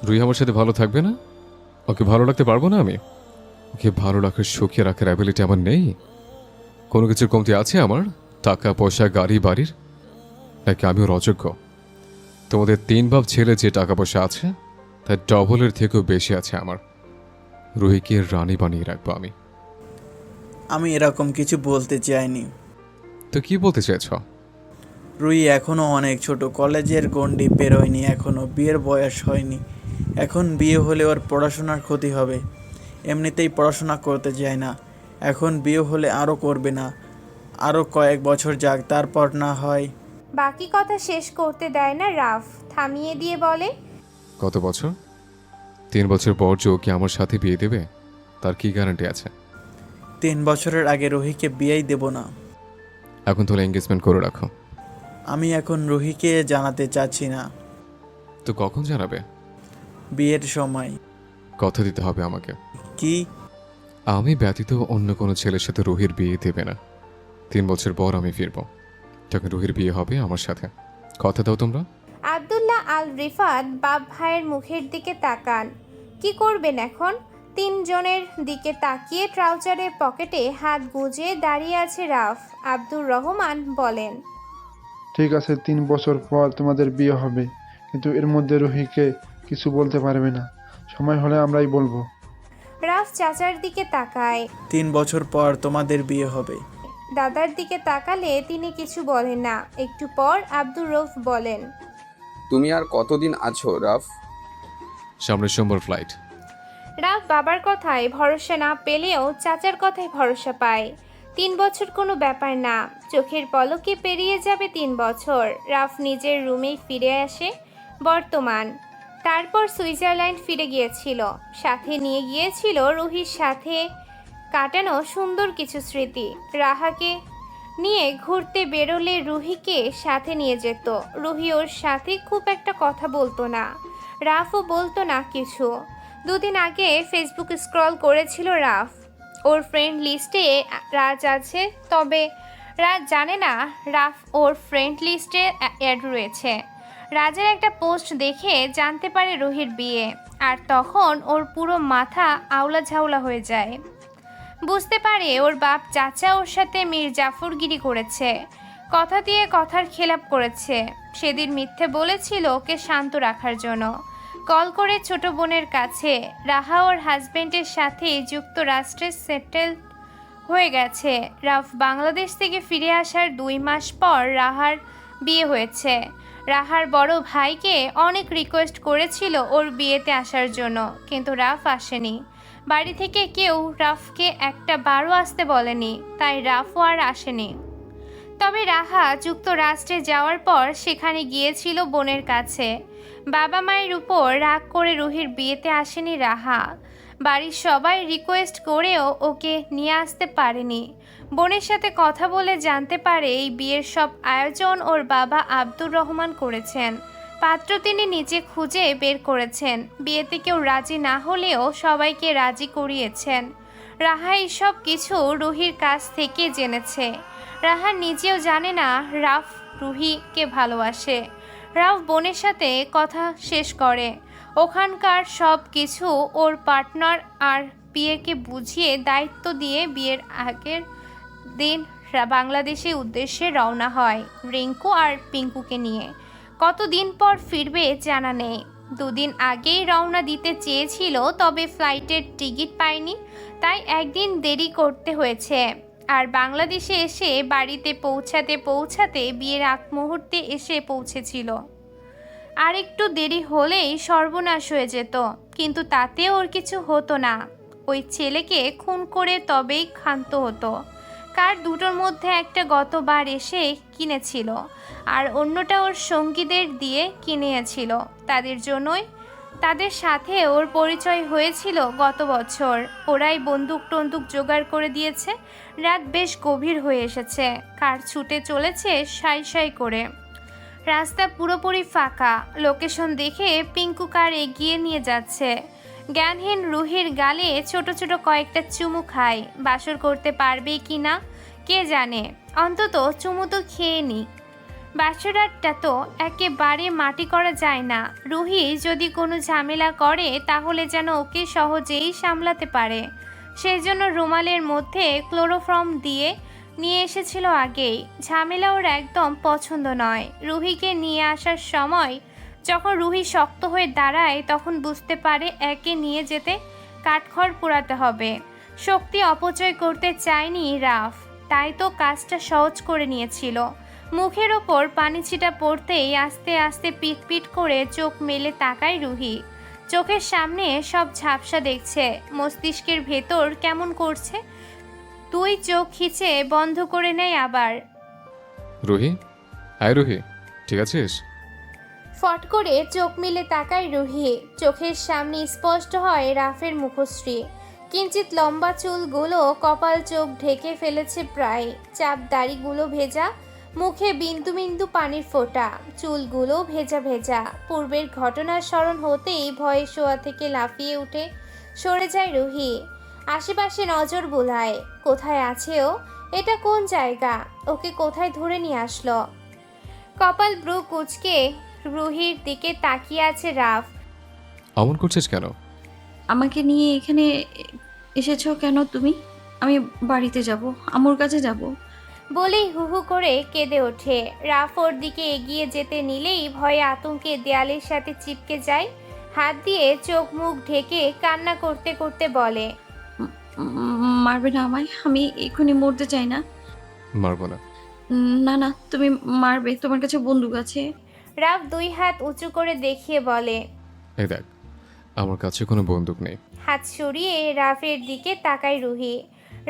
রুহি আমার সাথে ভালো থাকবে না? ওকে ভালো রাখতে পারবো না আমি? ওকে ভালো রাখার, সুখে রাখার অ্যাবিলিটি আমার নেই? কোনো কিছুর কমতি আছে আমার? টাকা পয়সা, গাড়ি বাড়ির? নাকি আমি ওর অযোগ্য? তোমাদের 3 বাপ ছেলে যে টাকা পয়সা আছে তার ডবলের থেকেও বেশি আছে আমার। রুহিকে রানী বানিয়ে রাখবো আমি। আমি এরকম কিছু বলতে চাইনি। তো কি বলতে চাইছ? রুই এখনও অনেক ছোট, কলেজের গণ্ডি পেরোয়নি, এখনও বিয়ের বয়স হয়নি। এখন বিয়ে হলে ওর পড়াশোনার ক্ষতি হবে। এমনিতেই পড়াশোনা করতে চায় না, এখন বিয়ে হলে আরও করবে না। আরও কয়েক বছর যাক, তারপর না হয়। বাকি কথা শেষ করতে দেয় না রাফ, থামিয়ে দিয়ে বলে, কত বছর? 3 বছর পর যে ওকে আমার সাথে বিয়ে দেবে তার কি গ্যারান্টি আছে? 3 বছরের আগে রুহিকে বিয়েই দেব না। এখন তাহলে এঙ্গেজমেন্ট করে রাখো। আমি এখন রুহিকে জানাতে চাচ্ছি না। তো কখন জানাবে? বিয়ের সময়। কথা দিতে হবে আমাকে। কি? আমি ব্যতীত অন্য কোনো ছেলের সাথে রুহির বিয়ে দেবে না। 3 বছর পর আমি ফিরবো, তখন রুহির বিয়ে হবে আমার সাথে। কথা দাও তোমরা। আব্দুল্লাহ আল রিফাত বাপ ভাইয়ের মুখের দিকে তাকান। কি করবেন এখন? 3 জনের দিকে তাকিয়ে ট্রাউজারের পকেটে হাত গুজে দাঁড়িয়ে আছে রাফ। আব্দুর রহমান বলেন, ঠিক আছে, 3 বছর পর তোমাদের বিয়ে হবে, কিন্তু এর মধ্যে রুহিকে কিছু বলতে পারবে না। সময় হলে আমরাই বলবো। রাফ চাচার দিকে তাকায়। 3 বছর পর তোমাদের বিয়ে হবে। দাদার দিকে তাকালে তিনি কিছু বলেন না। একটু পর আব্দুর রউফ বলেন, তুমি আর কতদিন আছো রাফ? সামনের সোমবার ফ্লাইট। রাফ বাবার কথায় ভরসা না পেলেও চাচার কথায় ভরসা পায়। 3 বছর কোনো ব্যাপার না, চোখের পলকে পেরিয়ে যাবে 3 বছর। রাফ নিজের রুমেই ফিরে আসে বর্তমান। তারপর সুইজারল্যান্ড ফিরে গিয়েছিল, সাথে নিয়ে গিয়েছিল রুহির সাথে কাটানো সুন্দর কিছু স্মৃতি। রাহাকে নিয়ে ঘুরতে বেরোলে রুহিকে সাথে নিয়ে যেত। রুহি ওর সাথে খুব একটা কথা বলতো না, রাফও বলতো না কিছু। 2 দিন আগে ফেসবুক স্ক্রল করেছিল রাফ, ওর ফ্রেন্ড লিস্টে রাজ আছে, তবে রাজ জানে না রাফ ওর ফ্রেন্ড লিস্টে অ্যাড রয়েছে। রাজের একটা পোস্ট দেখে জানতে পারে রুহির বিয়ে, আর তখন ওর পুরো মাথা আউলা ঝাউলা হয়ে যায়। বুঝতে পারে ওর বাপ চাচা ওর সাথে মীর জাফরগিরি করেছে, কথা দিয়ে কথার খেলাপ করেছে। সেদিন মিথ্যে বলেছিল ওকে শান্ত রাখার জন্য। কল করে ছোট বোনের কাছে রাহা ওর হাজবেন্ডের সাথে যুক্তরাষ্ট্রে সেটেল হয়ে গেছে। রাফ বাংলাদেশ থেকে ফিরে আসার 2 মাস পর রাহার বিয়ে হয়েছে। রাহার বড় ভাইকে অনেক রিকোয়েস্ট করেছিল ওর বিয়েতে আসার জন্য, কিন্তু রাফ আসেনি। বাড়ি থেকে কেউ রাফকে একটা বারও আসতে বলেনি, তাই রাফও আর আসেনি। তবে রাহা যুক্তরাষ্ট্রে যাওয়ার পর সেখানে গিয়েছিল বোনের কাছে। বাবা মায়ের উপর রাগ করে রুহির বিয়েতে আসেনি রাহা। বাড়ির সবাই রিকোয়েস্ট করেও ওকে নিয়ে আসতে পারেনি। বোনের সাথে কথা বলে জানতে পারে এই বিয়ের সব আয়োজন ওর বাবা আব্দুর রহমান করেছেন। পাত্র তিনি নিজে খুঁজে বের করেছেন। বিয়েতে কেউ রাজি না হলেও সবাইকে রাজি করিয়েছেন। রাহা সব কিছু রুহির কাছ থেকে জেনেছে। রাহা নিজেও জানে না রাফ রুহিকে ভালোবাসে। রাফ বোনের সাথে কথা শেষ করে ওখানকার সব কিছু ওর পার্টনার আর বিয়েকে বুঝিয়ে দায়িত্ব দিয়ে বিয়ের আগের দিন বাংলাদেশের উদ্দেশ্যে রওনা হয় রিঙ্কু আর পিঙ্কুকে নিয়ে। কতদিন পর ফিরবে জানা নেই। 2 দিন আগেই রওনা দিতে চেয়েছিল, তবে ফ্লাইটের টিকিট পায়নি, তাই একদিন দেরি করতে হয়েছে। আর বাংলাদেশে এসে বাড়িতে পৌঁছাতে বিয়ের আগ মুহূর্তে এসে পৌঁছেছিল। আর একটু দেরি হলেই সর্বনাশ হয়ে যেত, কিন্তু তাতে ওর কিছু হতো না। ওই ছেলেকে খুন করে তবেই ক্ষান্ত হতো। কার দুটোর মধ্যে একটা গতবার এসে কিনেছিল, আর অন্যটা ওর সঙ্গীদের দিয়ে কিনেছিল। তাদের সাথে ওর পরিচয় হয়েছিল গত বছর। ওরাই বন্দুক টন্দুক জোগাড় করে দিয়েছে। রাত বেশ গভীর হয়ে এসেছে, কার ছুটে চলেছে সাই সাই করে। রাস্তা পুরোপুরি ফাঁকা। লোকেশন দেখে পিঙ্কু কার এগিয়ে নিয়ে যাচ্ছে। জ্ঞানহীন রুহির গালে ছোট ছোট কয়েকটা চুমু খায়। বাসর করতে পারবে কি না কে জানে, অন্তত চুমু তো খেয়ে নি। বাসরাতটা তো একেবারে মাটি করা যায় না। রুহি যদি কোনো ঝামেলা করে তাহলে যেন ওকে সহজেই সামলাতে পারে। সেজন্য রুমালের মধ্যে ক্লোরোফর্ম দিয়ে নিয়ে এসেছিল আগেই। ঝামেলা ওর একদম পছন্দ নয়। রুহিকে নিয়ে আসার সময় যখন রুহি শক্ত হয়ে দাঁড়ায় তখন বুঝতে পারে একে নিয়ে যেতে কাঠখড় পোড়াতে হবে। শক্তি অপচয় করতে চায়নি রাফ, তাই তো কাজটা সহজ করে নিয়েছিল। মুখের ওপর পানি ছিটা পড়তেই আস্তে আস্তে পিট পিট করে চোখ মেলে তাকায় রুহি। চোখের সামনে সব ঝাপসা দেখছে, মস্তিষ্কের ভেতর কেমন করছে। তুই চোখ খিচে বন্ধ করে নেয় আবার। রুহি, আয় রুহি, ঠিক আছিস? ফট করে চোখ মেলে তাকায় রুহি। চোখের সামনে স্পষ্ট হয় রাফের মুখশ্রী। কিঞ্চিত লম্বা চুলগুলো কপাল চোখ ঢেকে ফেলেছে প্রায়। চাপ দাড়িগুলো ভেজা, মুখে বিন্দু বিন্দু পানির ফোঁটা, চুলগুলো ভেজা ভেজা। পূর্বের ঘটনার স্মরণ হতেই ভয়ে শোয়া থেকে লাফিয়ে উঠে সরে যায় রুহি। আশেপাশে নজর বুলায়, কোথায় আছে ও? এটা কোন জায়গা? ওকে কোথায় ধরে নিয়ে আসলো? কপাল ব্রু কুচকে রুহির দিকে তাকিয়ে আছে রাফ। অমন করছিস কেন? আমাকে নিয়ে এখানে এসেছো কেন তুমি? আমি বাড়িতে যাব, আম্মুর কাছে যাব। বলেই হু হু করে কেঁদে ওঠে। রাফ ওর দিকে এগিয়ে যেতে নিলেই ভয়ে আতঙ্কে দেয়ালের সাথে চিপকে যায়। হাত দিয়ে চোখ মুখ ঢেকে কান্না করতে করতে বলে, মারবে না আমায়? আমি এখনই মরতে চাই না। মারবো না। না না, তুমি মারবে, তোমার কাছে বন্দুক আছে। রাফ দুই হাত উঁচু করে দেখিয়ে বলে, এই দেখ, আমার কাছে কোনো বন্দুক নেই। হাত সরিয়ে রাফের দিকে তাকায় রুহি।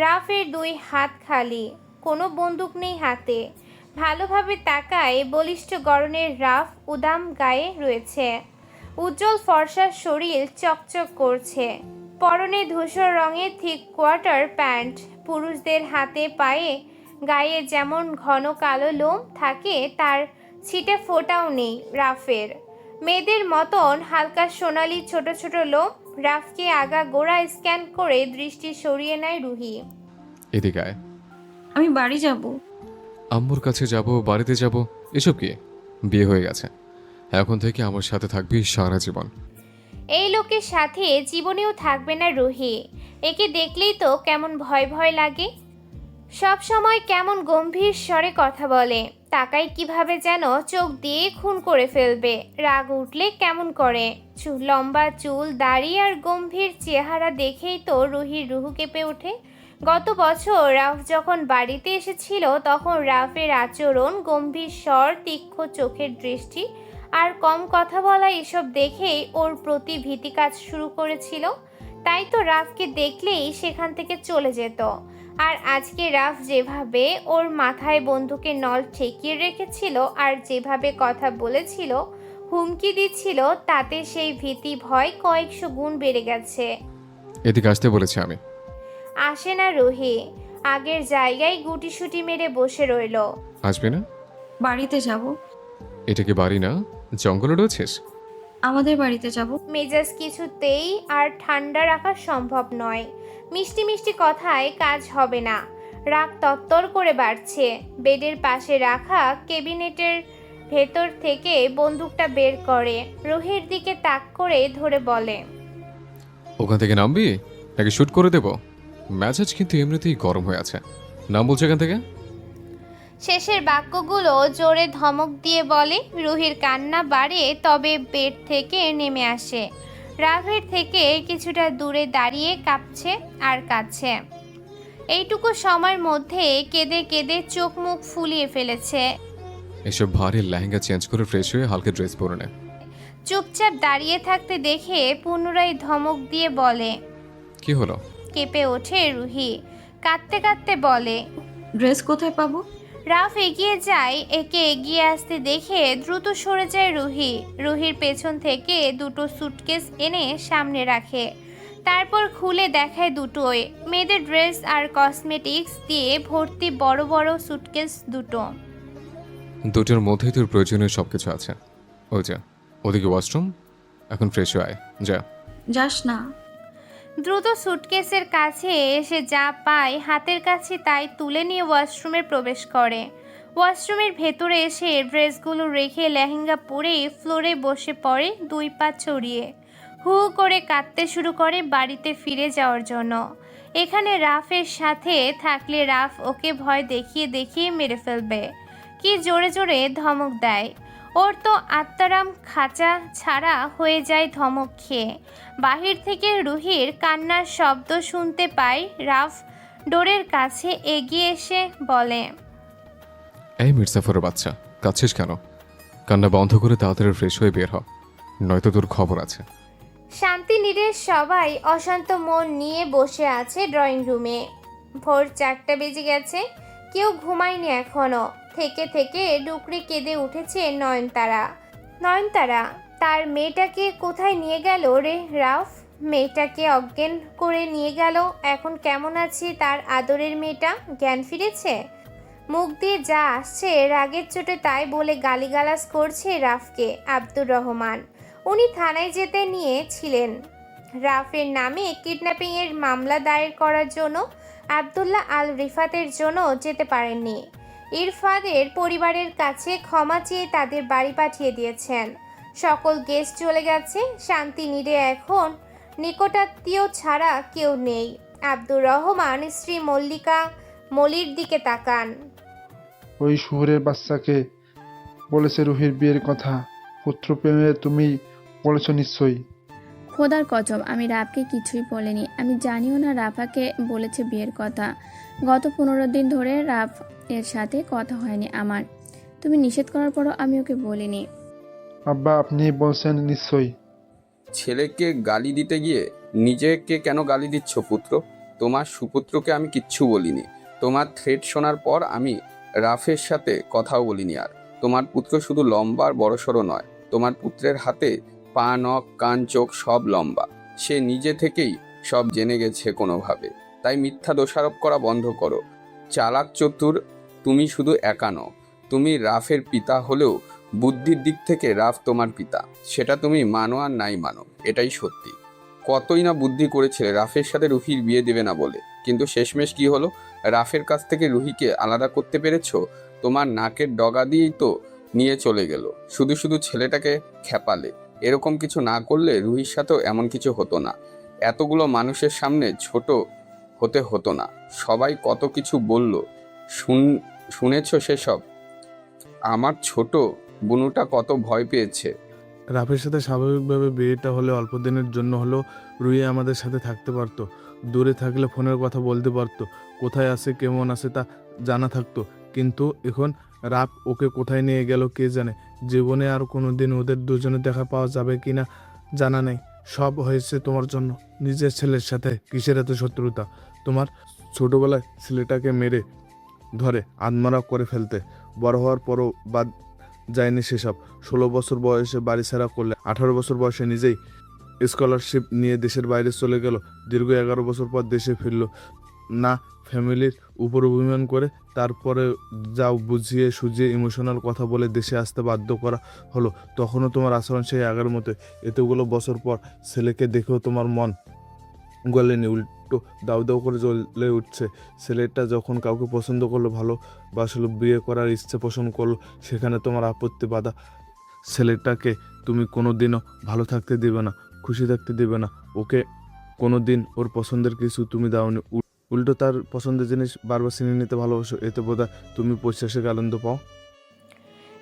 রাফের দুই হাত খালি, কোনো বন্দুক নেই হাতে। ভালোভাবে তাকায় বলিষ্ঠ গড়নের রাফ উদাম গায়ে রয়েছে। উজ্জ্বল ফর্সা শরীর চকচক করছে। পরনে ধূসর রঙের থিক কোয়ার্টার প্যান্ট। পুরুষদের হাতে পায়ে গায়ে যেমন ঘন কালো লোম থাকে তার ছিটে ফোঁটাও নেই রাফের। মেয়েদের মতন হালকা সোনালি ছোট ছোট লোম। রাফকে আগা গোড়া স্ক্যান করে দৃষ্টি সরিয়ে নেয় রুহি। এদিকে আয়। আমি বাড়ি যাব। আম্মুর কাছে যাব, বাড়িতে যাব, এসব কি? বিয়ে হয়ে গেছে, এখন থেকে আমার সাথে থাকবি সারা জীবন। এই লোকের সাথে জীবনেও থাকবে না রুহি। একে দেখলেই তো কেমন ভয় ভয় লাগে। সব সময় কেমন গম্ভীর স্বরে কথা বলে, তাকাই কিভাবে যেন চোখ দিয়ে খুন করে ফেলবে। রাগ উঠলে কেমন করে। লম্বা চুল, দাড়ি আর গম্ভীর চেহারা দেখেই তো রুহির রুহু কেঁপে ওঠে। গত বছর রাফ যখন বাড়িতে এসেছিল তখন রাফের আচরণ, গম্ভীর স্বর, তীক্ষ্ণ চোখের দৃষ্টি আর কম কথা বলা, এসব দেখেই ওর প্রতি ভীতি কাজ শুরু করেছিল। তাই তো রাফকে দেখলেই সেখান থেকে চলে যেত। আর আজকে রাফ যেভাবে ওর মাথায় বন্দুকের নল ঠেকিয়ে রেখেছিল আর যেভাবে কথা বলেছিল, হুমকি দিচ্ছিল, তাতে সেই ভীতি ভয় কয়েকশো গুণ বেড়ে গেছে। এদিকে আসতে বলেছি আমি। আসে না রুহি, আগের জায়গায় গুটিসুটি মেরে বসে রইল। আসবি না? বাড়িতে যাব। এটা কি বাড়ি না, জঙ্গলে রয়েছিস? আমাদের বাড়িতে যাব। মেজাজ কিছুতেই আর ঠান্ডা রাখা সম্ভব নয়। মিষ্টি মিষ্টি কথায় কাজ হবে না। রাগ তত্তর করে বাড়ছে। বেডের পাশে রাখা ক্যাবিনেটের ভেতর থেকে বন্দুকটা বের করে রুহির দিকে তাক করে ধরে বলে, ওখান থেকে নামবি নাকি শুট করে দেব? মেজাজ কিন্তু এমনিতেই গরম হয়ে আছে। নাম বলছে এখান থেকে। শেষের বাক্যগুলো জোরে ধমক দিয়ে বলে। রুহির কান্না বাড়ে, তবে বেড থেকে নেমে আসে। রাফের থেকে কিছুটা দূরে দাঁড়িয়ে কাঁপছে আর কাঁদছে। এইটুকু সময়ের মধ্যে কেঁদে কেঁদে চোখ মুখ ফুলিয়ে ফেলেছে। এসব ভারী লেহেঙ্গা চেঞ্জ করে ফ্রেশ হয়ে হালকা ড্রেস পরে নে। চুপচাপ দাঁড়িয়ে থাকতে দেখে পুনরায় ধমক দিয়ে বলে, কি হলো? কেঁপে ওঠে রুহি, কাঁদতে কাঁদতে বলে, ড্রেস কোথায় পাবো? রাফ এগিয়ে যায়। একে এগিয়ে আসতে দেখে দ্রুত সরে যায় রুহি। রুহির পেছন থেকে দুটো সুটকেস এনে সামনে রাখে। তারপর খুলে দেখায় দুটোই মেয়েদের ড্রেস আর কসমেটিক্স দিয়ে ভর্তি বড় বড় সুটকেস দুটো। দুটোর মধ্যেই তোর প্রয়োজনীয় সবকিছু আছে। ওই যা, ওদিকে ওয়াশরুম, এখন ফ্রেশ হয়ে আয়। যা। যাস না। দ্রুত সুটকেসের কাছে এসে যা পায় হাতের কাছে তাই তুলে নিয়ে ওয়াশরুমে প্রবেশ করে। ওয়াশরুমের ভেতরে এসে ড্রেসগুলো রেখে লেহেঙ্গা পরে ফ্লোরে বসে পড়ে, 2 পা ছড়িয়ে হু করে কাঁদতে শুরু করে বাড়িতে ফিরে যাওয়ার জন্য। এখানে রাফের সাথে থাকলে রাফ ওকে ভয় দেখিয়ে দেখিয়ে মেরে ফেলবে। কি জোরে জোরে ধমক দেয়। ওর তো আত্মারাম খাঁচা ছাড়া হয়ে যায় ধমক খেয়ে। বাহির থেকে রুহির কান্নার শব্দ শুনতে পায়। রাফ ডোরের কাছে এগিয়ে এসে বলে, এই মির্জাফরের বাচ্চা, কাঁদছিস কেন? কান্না বন্ধ করে তাড়াতাড়ি ফ্রেশ হয়ে বের হ, নয়তো তোর খবর আছে। শান্তি নীরের সবাই অশান্ত মন নিয়ে বসে আছে ড্রয়িং রুমে। ভোর 4টা বেজে গেছে, কেউ ঘুমায়নি এখনো। থেকে থেকে ডুকরে কেঁদে উঠেছে নয়নতারা। নয়নতারা, তার মেয়েটাকে কোথায় নিয়ে গেল রে রাফ? মেয়েটাকে অজ্ঞান করে নিয়ে গেল। এখন কেমন আছে তার আদরের মেয়েটা? জ্ঞান ফিরেছে? মুখ দিয়ে যা আসছে রাগের চোটে তাই বলে গালিগালাজ করছে রাফকে আব্দুর রহমান। উনি থানায় যেতে নিয়েছিলেন রাফের নামে কিডন্যাপিংয়ের মামলা দায়ের করার জন্য। আব্দুল্লাহ আল রিফাতের জন্য যেতে পারেননি। ইরফাদের পরিবারের কাছে ক্ষমা চেয়ে তাদের বাড়ি পাঠিয়ে দিয়েছেন। সকল গেস্ট চলে গেছে। শান্তি নীরে এখন নিকটাত্মীয় ছাড়া কেউ নেই। আব্দুর রহমান স্ত্রী মল্লিকা মলির দিকে তাকান। ওই শহরের বাচ্চাকে বলেছে রুহির বিয়ের কথা। পুত্র প্রেমে তুমি বলেছ নিশ্চয়ই। খোদার কসম, আমি রাফকে কিছুই বলিনি। আমি জানিও না রাফাকে বলেছে বিয়ের কথা। গত 15 দিন ধরে রাফ এর সাথে কথা হয়নি আমার। তুমি নিষেধ করার পরও আমি ওকে বলিনি। আব্বা, আপনি বলছেন নিশ্চয়ই। ছেলেকে গালি দিতে গিয়ে নিজেকে কেন গালি দিচ্ছ পুত্র? তোমার সুপুত্রকে আমি কিচ্ছু বলিনি। তোমার থ্রেট শোনার পর আমি রাফের সাথে কথাও বলিনি। আর তোমার পুত্র শুধু লম্বা আর বড়সড় নয়, তোমার পুত্রের হাতে পা, নখ, কান, চোখ সব লম্বা। সে নিজে থেকেই সব জেনে গেছে কোনোভাবে। তাই মিথ্যা দোষারোপ করা বন্ধ করো। চালাক চতুর তুমি শুধু একা নও, তুমি রাফের পিতা হলেও বুদ্ধির দিক থেকে রাফ তোমার পিতা। সেটা তুমি মানো আর নাই মানো, এটাই সত্যি। কতই না বুদ্ধি করেছিলে রাফের সাথে রুহির বিয়ে দেবে না বলে, কিন্তু শেষমেশ কি হলো? রাফের কাছ থেকে রুহিকে আলাদা করতে পেরেছো? তোমার নাকের ডগা দিয়েই তো নিয়ে চলে গেল। শুধু শুধু ছেলেটাকে খেপালে। এরকম কিছু না করলে রুহির সাথেও এমন কিছু হতো না। এতগুলো মানুষের সামনে ছোট হতে হতো না। সবাই কত কিছু বলল, শুনেছ সেসব? আমার ছোট বুনুটা কত ভয় পেয়েছে। রাফের সাথে স্বাভাবিকভাবে বিয়েটা হলে অল্প দিনের জন্য হলেও রুহি আমাদের সাথে থাকতে পারতো। দূরে থাকলে ফোনের কথা বলতে পারতো, কোথায় আছে কেমন আছে তা জানা থাকতো। কিন্তু এখন রাফ ওকে কোথায় নিয়ে গেল কে জানে। জীবনে আর কোনো দিন ওদের দুজনে দেখা পাওয়া যাবে কি না জানা নেই। সব হয়েছে তোমার জন্য। নিজের ছেলের সাথে কিসের এত শত্রুতা? তোমার ছোটবেলায় ছেলেটাকে মেরে ধরে আত্মরা করে ফেলতে, বড় হওয়ার পরও বাদ যায়নি সেসব। 16 বছর বয়সে বাড়ি ছাড়া করলে, 18 বছর বয়সে নিজেই স্কলারশিপ নিয়ে দেশের বাইরে চলে গেল। দীর্ঘ 11 বছর পর দেশে ফিরল না। ফ্যামিলির উপর অভিমান করে তারপরে যাও বুঝিয়ে সুঝিয়ে ইমোশনাল কথা বলে দেশে আসতে বাধ্য করা হলো। তখনও তোমার আচরণ সেই আগের মতো। এতগুলো বছর পর ছেলেকে দেখেও তোমার মন গলেনি, উল্টো দাউ দাউ করে জ্বলে উঠছে। ছেলেটা যখন কাউকে পছন্দ করলো, ভালোবাসলো, বিয়ে করার ইচ্ছে পোষণ করলো, সেখানে তোমার আপত্তি বাধা। ছেলেটাকে তুমি কোনো দিনও ভালো থাকতে দেবে না, খুশি থাকতে দেবে না। ওকে কোনো দিন ওর পছন্দের কিছু তুমি দাওনি, উল্টো তার পছন্দের জিনিস বারবার চিনে নিতে ভালোবাসো। এতে বোধহয় তুমি পৈশাসিক আনন্দ পাও।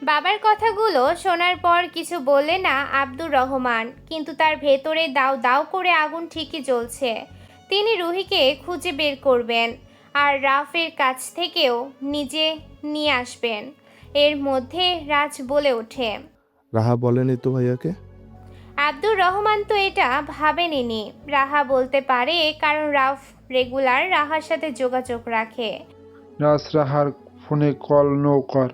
বাবার কথাগুলো শোনার পর কিছু বললে না আব্দুর রহমান, কিন্তু তার ভেতরে দাউ দাউ করে আগুন ঠিকই জ্বলছে। তিনি রুহিকে খুঁজে বের করবেন আর রাফের কাছ থেকেও নিজে নিয়ে আসবেন। এর মধ্যে রাজ বলে ওঠে, রাহা বলেনি তো ভাইয়াকে? আব্দুর রহমান তো এটা ভাবেনি। রাহা বলতে পারে, কারণ রাফ রেগুলার রাহার সাথে যোগাযোগ রাখে। রাহার ফোনে কল নো কর।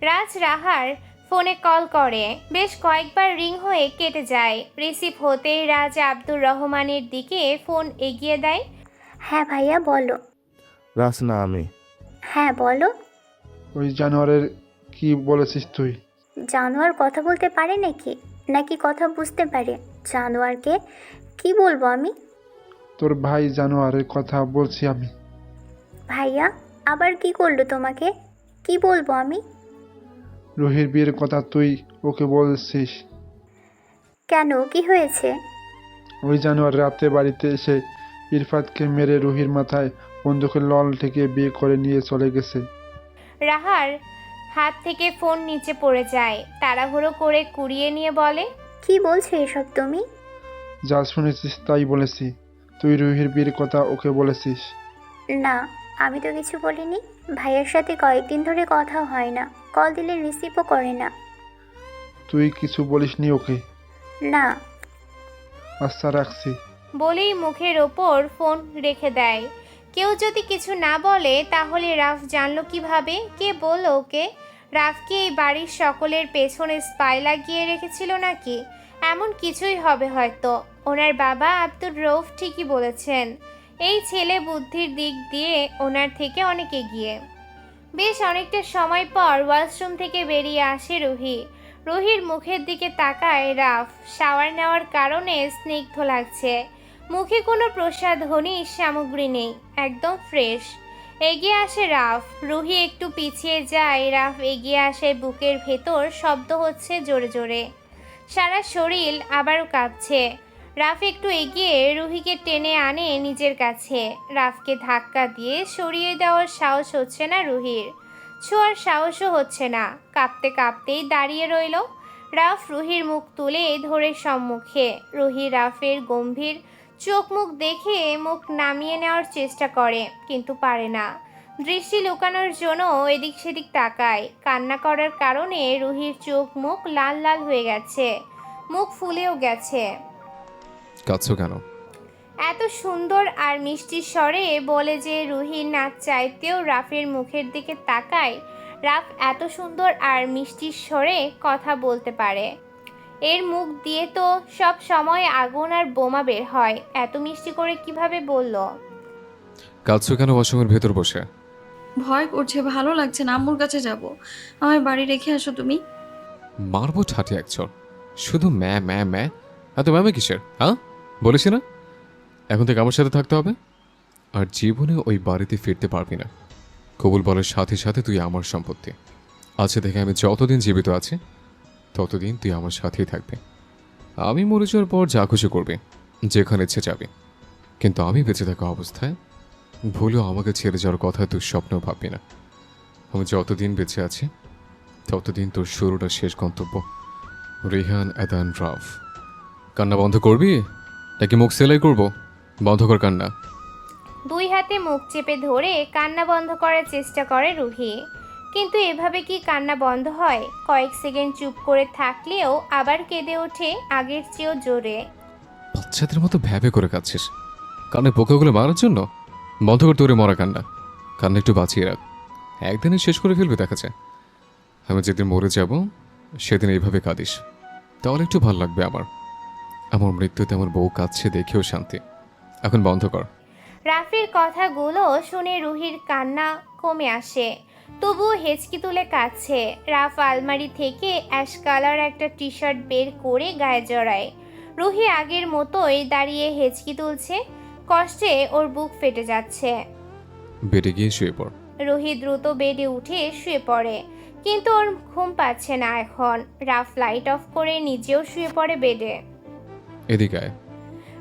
রাজ রাহার ফোনে কল করে, বেশ কয়েকবার রিং হয়ে কেটে যায়। রিসিভ হতেই রাজ আব্দুর রহমানের দিকে ফোন এগিয়ে দেয়। হ্যাঁ ভাইয়া বলো। রাস না আমি। হ্যাঁ বলো। ওই জানোয়ারের কি বলেছিস তুই? জানোয়ার কথা বলতে পারে নাকি কথা বুঝতে পারে? জানোয়ারকে কি বলবো আমি? তোর ভাই জানোয়ারের কথা বলছি আমি। ভাইয়া আবার কি করলো তোমাকে? কি বলবো আমি? রুহির বিয়ের কথা তুই ওকে বলছিস? কেন, কি হয়েছে? ওই জানোয়ার রাতে বাড়িতে এসে ইরফাতকে মেরে রুহির মাথায় বন্দুকের লল ঠেকিয়ে বিয়ে করে নিয়ে চলে গেছে। রাহার হাত থেকে ফোন নিচে পড়ে যায়। তাড়াহুড়ো করে কুড়িয়ে নিয়ে বলে, কি বলছো এসব তুমি? যা শুনেছিস তাই বলেছি। তুই রুহির বিয়ের কথা ওকে বলেছিস? না, আমি তো কিছু বলিনি। ভাইয়ের সাথে কয়েকদিন ধরে কথা হয় না, কল দিলে রিসিভও করে না। তুই কিছু বলিসনি ওকে? না। আচ্ছা, রাখছি। বলেই মুখের ওপর ফোন রেখে দেয়। কেউ যদি কিছু না বলে তাহলে রাফ জানলো কিভাবে? কে বলল ওকে? রাফকে এই বাড়ির সকলের পেছনে স্পাই লাগিয়ে রেখেছিল নাকি? এমন কিছুই হবে হয়তো। ওনার বাবা আব্দুর রউফ ঠিকই বলেছেন, এই ছেলে বুদ্ধির দিক দিয়ে ওনার থেকে অনেক এগিয়ে। বেশ অনেকটা সময় পর ওয়াশরুম থেকে বেরিয়ে আসে রুহি। রুহির মুখের দিকে তাকায় রাফ। শাওয়ার নেওয়ার কারণে স্নিগ্ধ লাগছে। মুখে কোনো প্রসাধনী সামগ্রী নেই, একদম ফ্রেশ। এগিয়ে আসে রাফ। রুহি একটু পিছিয়ে যায়। রাফ এগিয়ে আসে, বুকের ভেতর শব্দ হচ্ছে জোরে জোরে। সারা শরীর আবারও কাঁপছে। রাফ একটু এগিয়ে রুহিকে টেনে আনে নিজের কাছে। রাফকে ধাক্কা দিয়ে সরিয়ে দেওয়ার সাহস হচ্ছে না রুহির, ছোঁয়ার সাহসও হচ্ছে না। কাঁপতে কাঁপতেই দাঁড়িয়ে রইল। রাফ রুহির মুখ তুলে ধরে সম্মুখে। রুহি রাফের গম্ভীর চোখ মুখ দেখে মুখ নামিয়ে নেওয়ার চেষ্টা করে, কিন্তু পারে না। দৃষ্টি লুকানোর জন্য এদিক সেদিক তাকায়। কান্না করার কারণে রুহির চোখ মুখ লাল লাল হয়ে গেছে, মুখ ফুলেও গেছে। কাঁদছো কেন? এত সুন্দর আর মিষ্টি স্বরে বলে যে রুহির না চাইতেও রাফের মুখের দিকে তাকায়। রাফ এত সুন্দর আর মিষ্টি স্বরে কথা বলতে পারে। এর মুখ দিয়ে তো সব সময় আগুন আর বোমা বের হয়। এত মিষ্টি করে কিভাবে বলল? কাঁদছো কেন ওয়াশরুমের ভেতর বসে? ভয় করছে, ভালো লাগছে না, আম্মুর কাছে যাব। আমার বাড়ি রেখে আসো তুমি। মারবো ঠাটি একচর। শুধু ম্যা ম্যা ম্যা। এত ম্যামে কিসের? হ্যাঁ, বলেছি না এখন থেকে আমার সাথে থাকতে হবে। আর জীবনে ওই বাড়িতে ফিরতে পারবি না। কবুল বলার সাথে সাথে তুই আমার সম্পত্তি। আজকে থেকে আমি যতদিন জীবিত আছি ততদিন তুই আমার সাথেই থাকবি। আমি মরে যাওয়ার পর যা খুশি করবি, যেখানে ইচ্ছে যাবি, কিন্তু আমি বেঁচে থাকা অবস্থায় ভুলেও আমাকে ছেড়ে যাওয়ার কথা তুই স্বপ্নেও ভাববি না। আমি যতদিন বেঁচে আছি ততদিন তোর শুরুটা শেষ গন্তব্য রিহান আদান রাফ। কান্না বন্ধ করবি নাকি মুখ সেলাই করব? বন্ধ কর কান্না। দুই হাতে মুখ চেপে ধরে কান্না বন্ধ করার চেষ্টা করে রুহি, কিন্তু এভাবে কি কান্না বন্ধ হয়? কয়েক সেকেন্ড চুপ করে থাকলেও আবার কেঁদে ওঠে আগের চেয়েও জোরে। বাচ্চাদের মতো ভ্যাবে করে কাঁদছিস কানে পোকাগুলো মারার জন্য? বন্ধ কর তোরে মরা কান্না। কান্না একটু বাঁচিয়ে রাখ, একদিনে শেষ করে ফেলবি দেখা যায়। আমি যেদিন মরে যাব সেদিন এইভাবে কাঁদিস, তাহলে একটু ভালো লাগবে আমার। আমার মৃত্যুতে আমার বউ কাঁদছে দেখেও শান্তি। এখন বন্ধ কর। রাফির কথাগুলো শুনে রুহির কান্না কমে আসে, তবুও হেঁচকি তুলে কাঁদছে। রাফ আলমারি থেকে অ্যাশ কালার একটা টি শার্ট বের করে গায়ে জড়ায়। রুহি আগের মতোই দাঁড়িয়ে হেঁচকি তুলছে। কষ্টে ওর বুক ফেটে যাচ্ছে। বেডে গিয়ে শুয়ে পড়। রুহি দ্রুত বেডে উঠে শুয়ে পড়ে, কিন্তু ওর ঘুম পাচ্ছে না এখন। রাফ লাইট অফ করে নিজেও শুয়ে পড়ে বেডে। এদিকে আয়।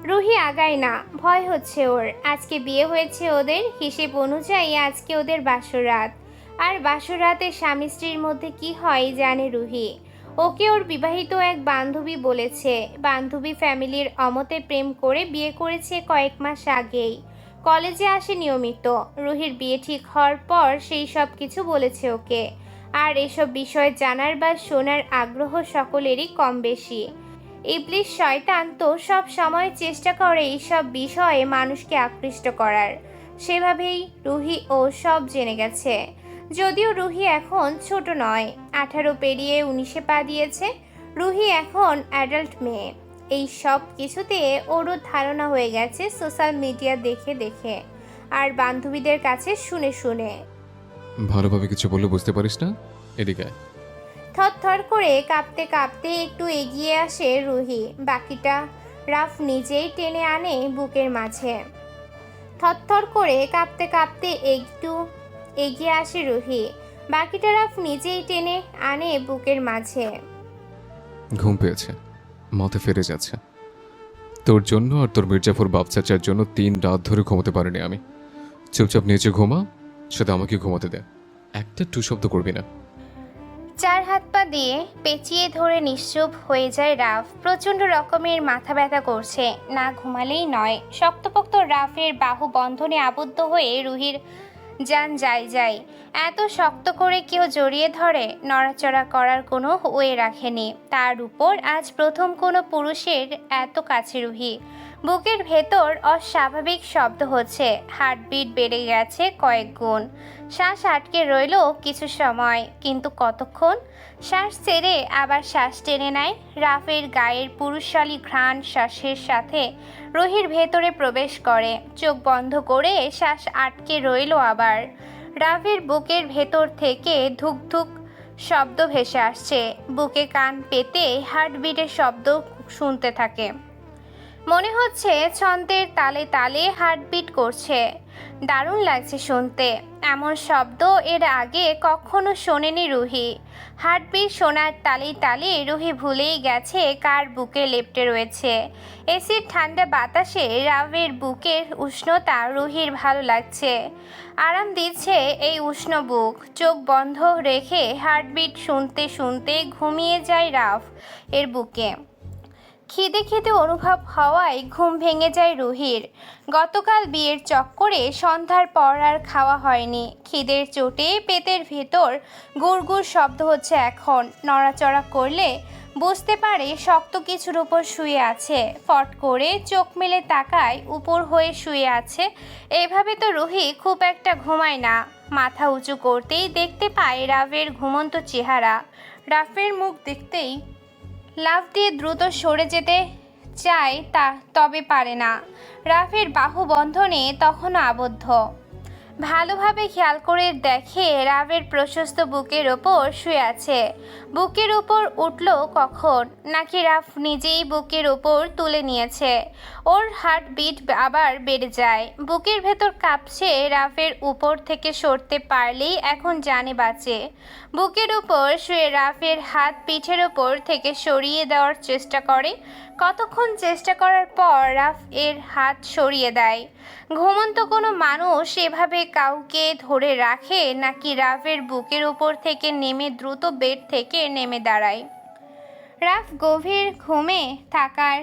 রুহি আগায় না, ভয় হচ্ছে ওর। আজকে বিয়ে হয়েছে ওদের, হিসেব অনুযায়ী আজকে ওদের বাসরাত। আর বাসরাতে স্বামী স্ত্রীর মধ্যে কি হয় জানে রুহি। ওকে ওর বিবাহিত এক বান্ধবী বলেছে। বান্ধবী ফ্যামিলির অমতে প্রেম করে বিয়ে করেছে কয়েক মাস আগেই। কলেজে আসে নিয়মিত। রুহির বিয়ে ঠিক হওয়ার পর সেই সব কিছু বলেছে ওকে। আর এসব বিষয় জানার বা শোনার আগ্রহ সকলেরই কম বেশি। ইবলিশ শয়তান তো সব সময় চেষ্টা করে এইসব বিষয়ে মানুষকে আকৃষ্ট করার। সেভাবেই রুহি ও সব জেনে গেছে। যদিও রুহি এখন ছোট নয়, 18 পেরিয়ে 19-এ পা দিয়েছে। রুহি এখন অ্যাডাল্ট মেয়ে। এই সব কিছুতে ওরও ধারণা হয়ে গেছে সোশ্যাল মিডিয়া দেখে দেখে আর বান্ধবীদের কাছে শুনে শুনে। ভালোভাবে কিছু বললে বুঝতে পারিস না? এদিকে আয়। থরথর করে কাঁপতে কাঁপতে একটু এগিয়ে আসে রুহি। বাকিটা রাফ নিজেই টেনে আনে বুকের মাঝে। থরথর করে কাঁপতে কাঁপতে একটু এগিয়ে আসে রুহি। বাকিটা রাফ নিজেই টেনে আনে বুকের মাঝে। ঘুম পেয়েছে, মাথা ফিরে যাচ্ছে। তোর জন্য আর তোর মির্জাফর বাপ চাচার জন্য 3 রাত ধরে ঘুমোতে পারিনি আমি। চুপচাপ নিচে ঘুমা, সেটা আমাকে ঘুমাতে দে। একটা টু শব্দ করবি না। 4 হাত পা দিয়ে পেঁচিয়ে ধরে নিশ্চুপ হয়ে যায় রাফ। প্রচণ্ড রকমের মাথা ব্যথা করছে, না ঘুমালেই নয়। শক্তপোক্ত রাফের বাহু বন্ধনে আবদ্ধ হয়ে রুহির জান যায়। এত শক্ত করে কেউ জড়িয়ে ধরে, নড়াচড়া করার কোনো ওয়ে রাখেনি। তার উপর আজ প্রথম কোনো পুরুষের এত কাছে রুহি। বুকের ভেতর অস্বাভাবিক শব্দ হচ্ছে, হার্টবিট বেড়ে গেছে কয়েক গুণ। শ্বাস আটকে রইল কিছু সময়, কিন্তু কতক্ষণ? শ্বাস ছেড়ে আবার শ্বাস টেনে নেয়। রাফের গায়ের পুরুষালী ঘ্রাণ শ্বাসের সাথে রুহির ভেতরে প্রবেশ করে। চোখ বন্ধ করে শ্বাস আটকে রইল আবার। রাফের বুকের ভেতর থেকে ধুক ধুক শব্দ ভেসে আসছে। বুকে কান পেতে হার্টবিটের শব্দ শুনতে থাকে। মনে হচ্ছে ছন্দের তালে তালে হার্টবিট করছে। দারুণ লাগছে শুনতে। এমন শব্দ এর আগে কখনো শোনেনি রুহি। হার্টবিট শোনার তালে তালে রুহি ভুলেই গেছে কার বুকে লেপ্টে রয়েছে। এসির ঠান্ডা বাতাসে রাভের বুকের উষ্ণতা রুহির ভালো লাগছে। আরাম দিচ্ছে এই উষ্ণ বুক। চোখ বন্ধ রেখে হার্টবিট শুনতে শুনতে ঘুমিয়ে যায় রাভ এর বুকে। খিদে অনুভব হওয়ায় ঘুম ভেঙে যায় রুহির। গতকাল বিয়ের চক্করে সন্ধ্যার পর আর খাওয়া হয়নি। খিদের চোটে পেটের ভেতর গুড়গুড় শব্দ হচ্ছে এখন। নড়াচড়া করলে বুঝতে পারে শক্ত কিছুর উপর শুয়ে আছে। ফট করে চোখ মেলে তাকায়, উপর হয়ে শুয়ে আছে। এভাবে তো রুহি খুব একটা ঘুমায় না। মাথা উঁচু করতেই দেখতে পায় রাভের ঘুমন্ত চেহারা। রাফের মুখ দেখতেই লাফ দিয়ে দ্রুত সরে যেতে চায়, তবে পারে না। রাফের বাহু বন্ধনে তখনও আবদ্ধ। ভালোভাবে খেয়াল করে দেখে রাভের প্রশস্ত বুকের ওপর শুয়ে আছে। বুকের ওপর উঠল কখন? নাকি রাফ নিজেই বুকের ওপর তুলে নিয়েছে? ওর হার্টবিট আবার বেড়ে যায়। বুকের ভেতর কাঁপছে। রাফের উপর থেকে সরতে পারলেই এখন জানে বাঁচে। বুকের উপর শুয়ে রাফের হাত পিঠের ওপর থেকে সরিয়ে দেওয়ার চেষ্টা করে। কতক্ষণ চেষ্টা করার পর রাফ এর হাত সরিয়ে দেয়। ঘুমন্ত কোনো মানুষ এভাবে কাউকে ধরে রাখে নাকি? রাফের বুকের উপর থেকে নেমে দ্রুত বেড থেকে নেমে দাঁড়ায়। রাফ গভীর ঘুমে থাকার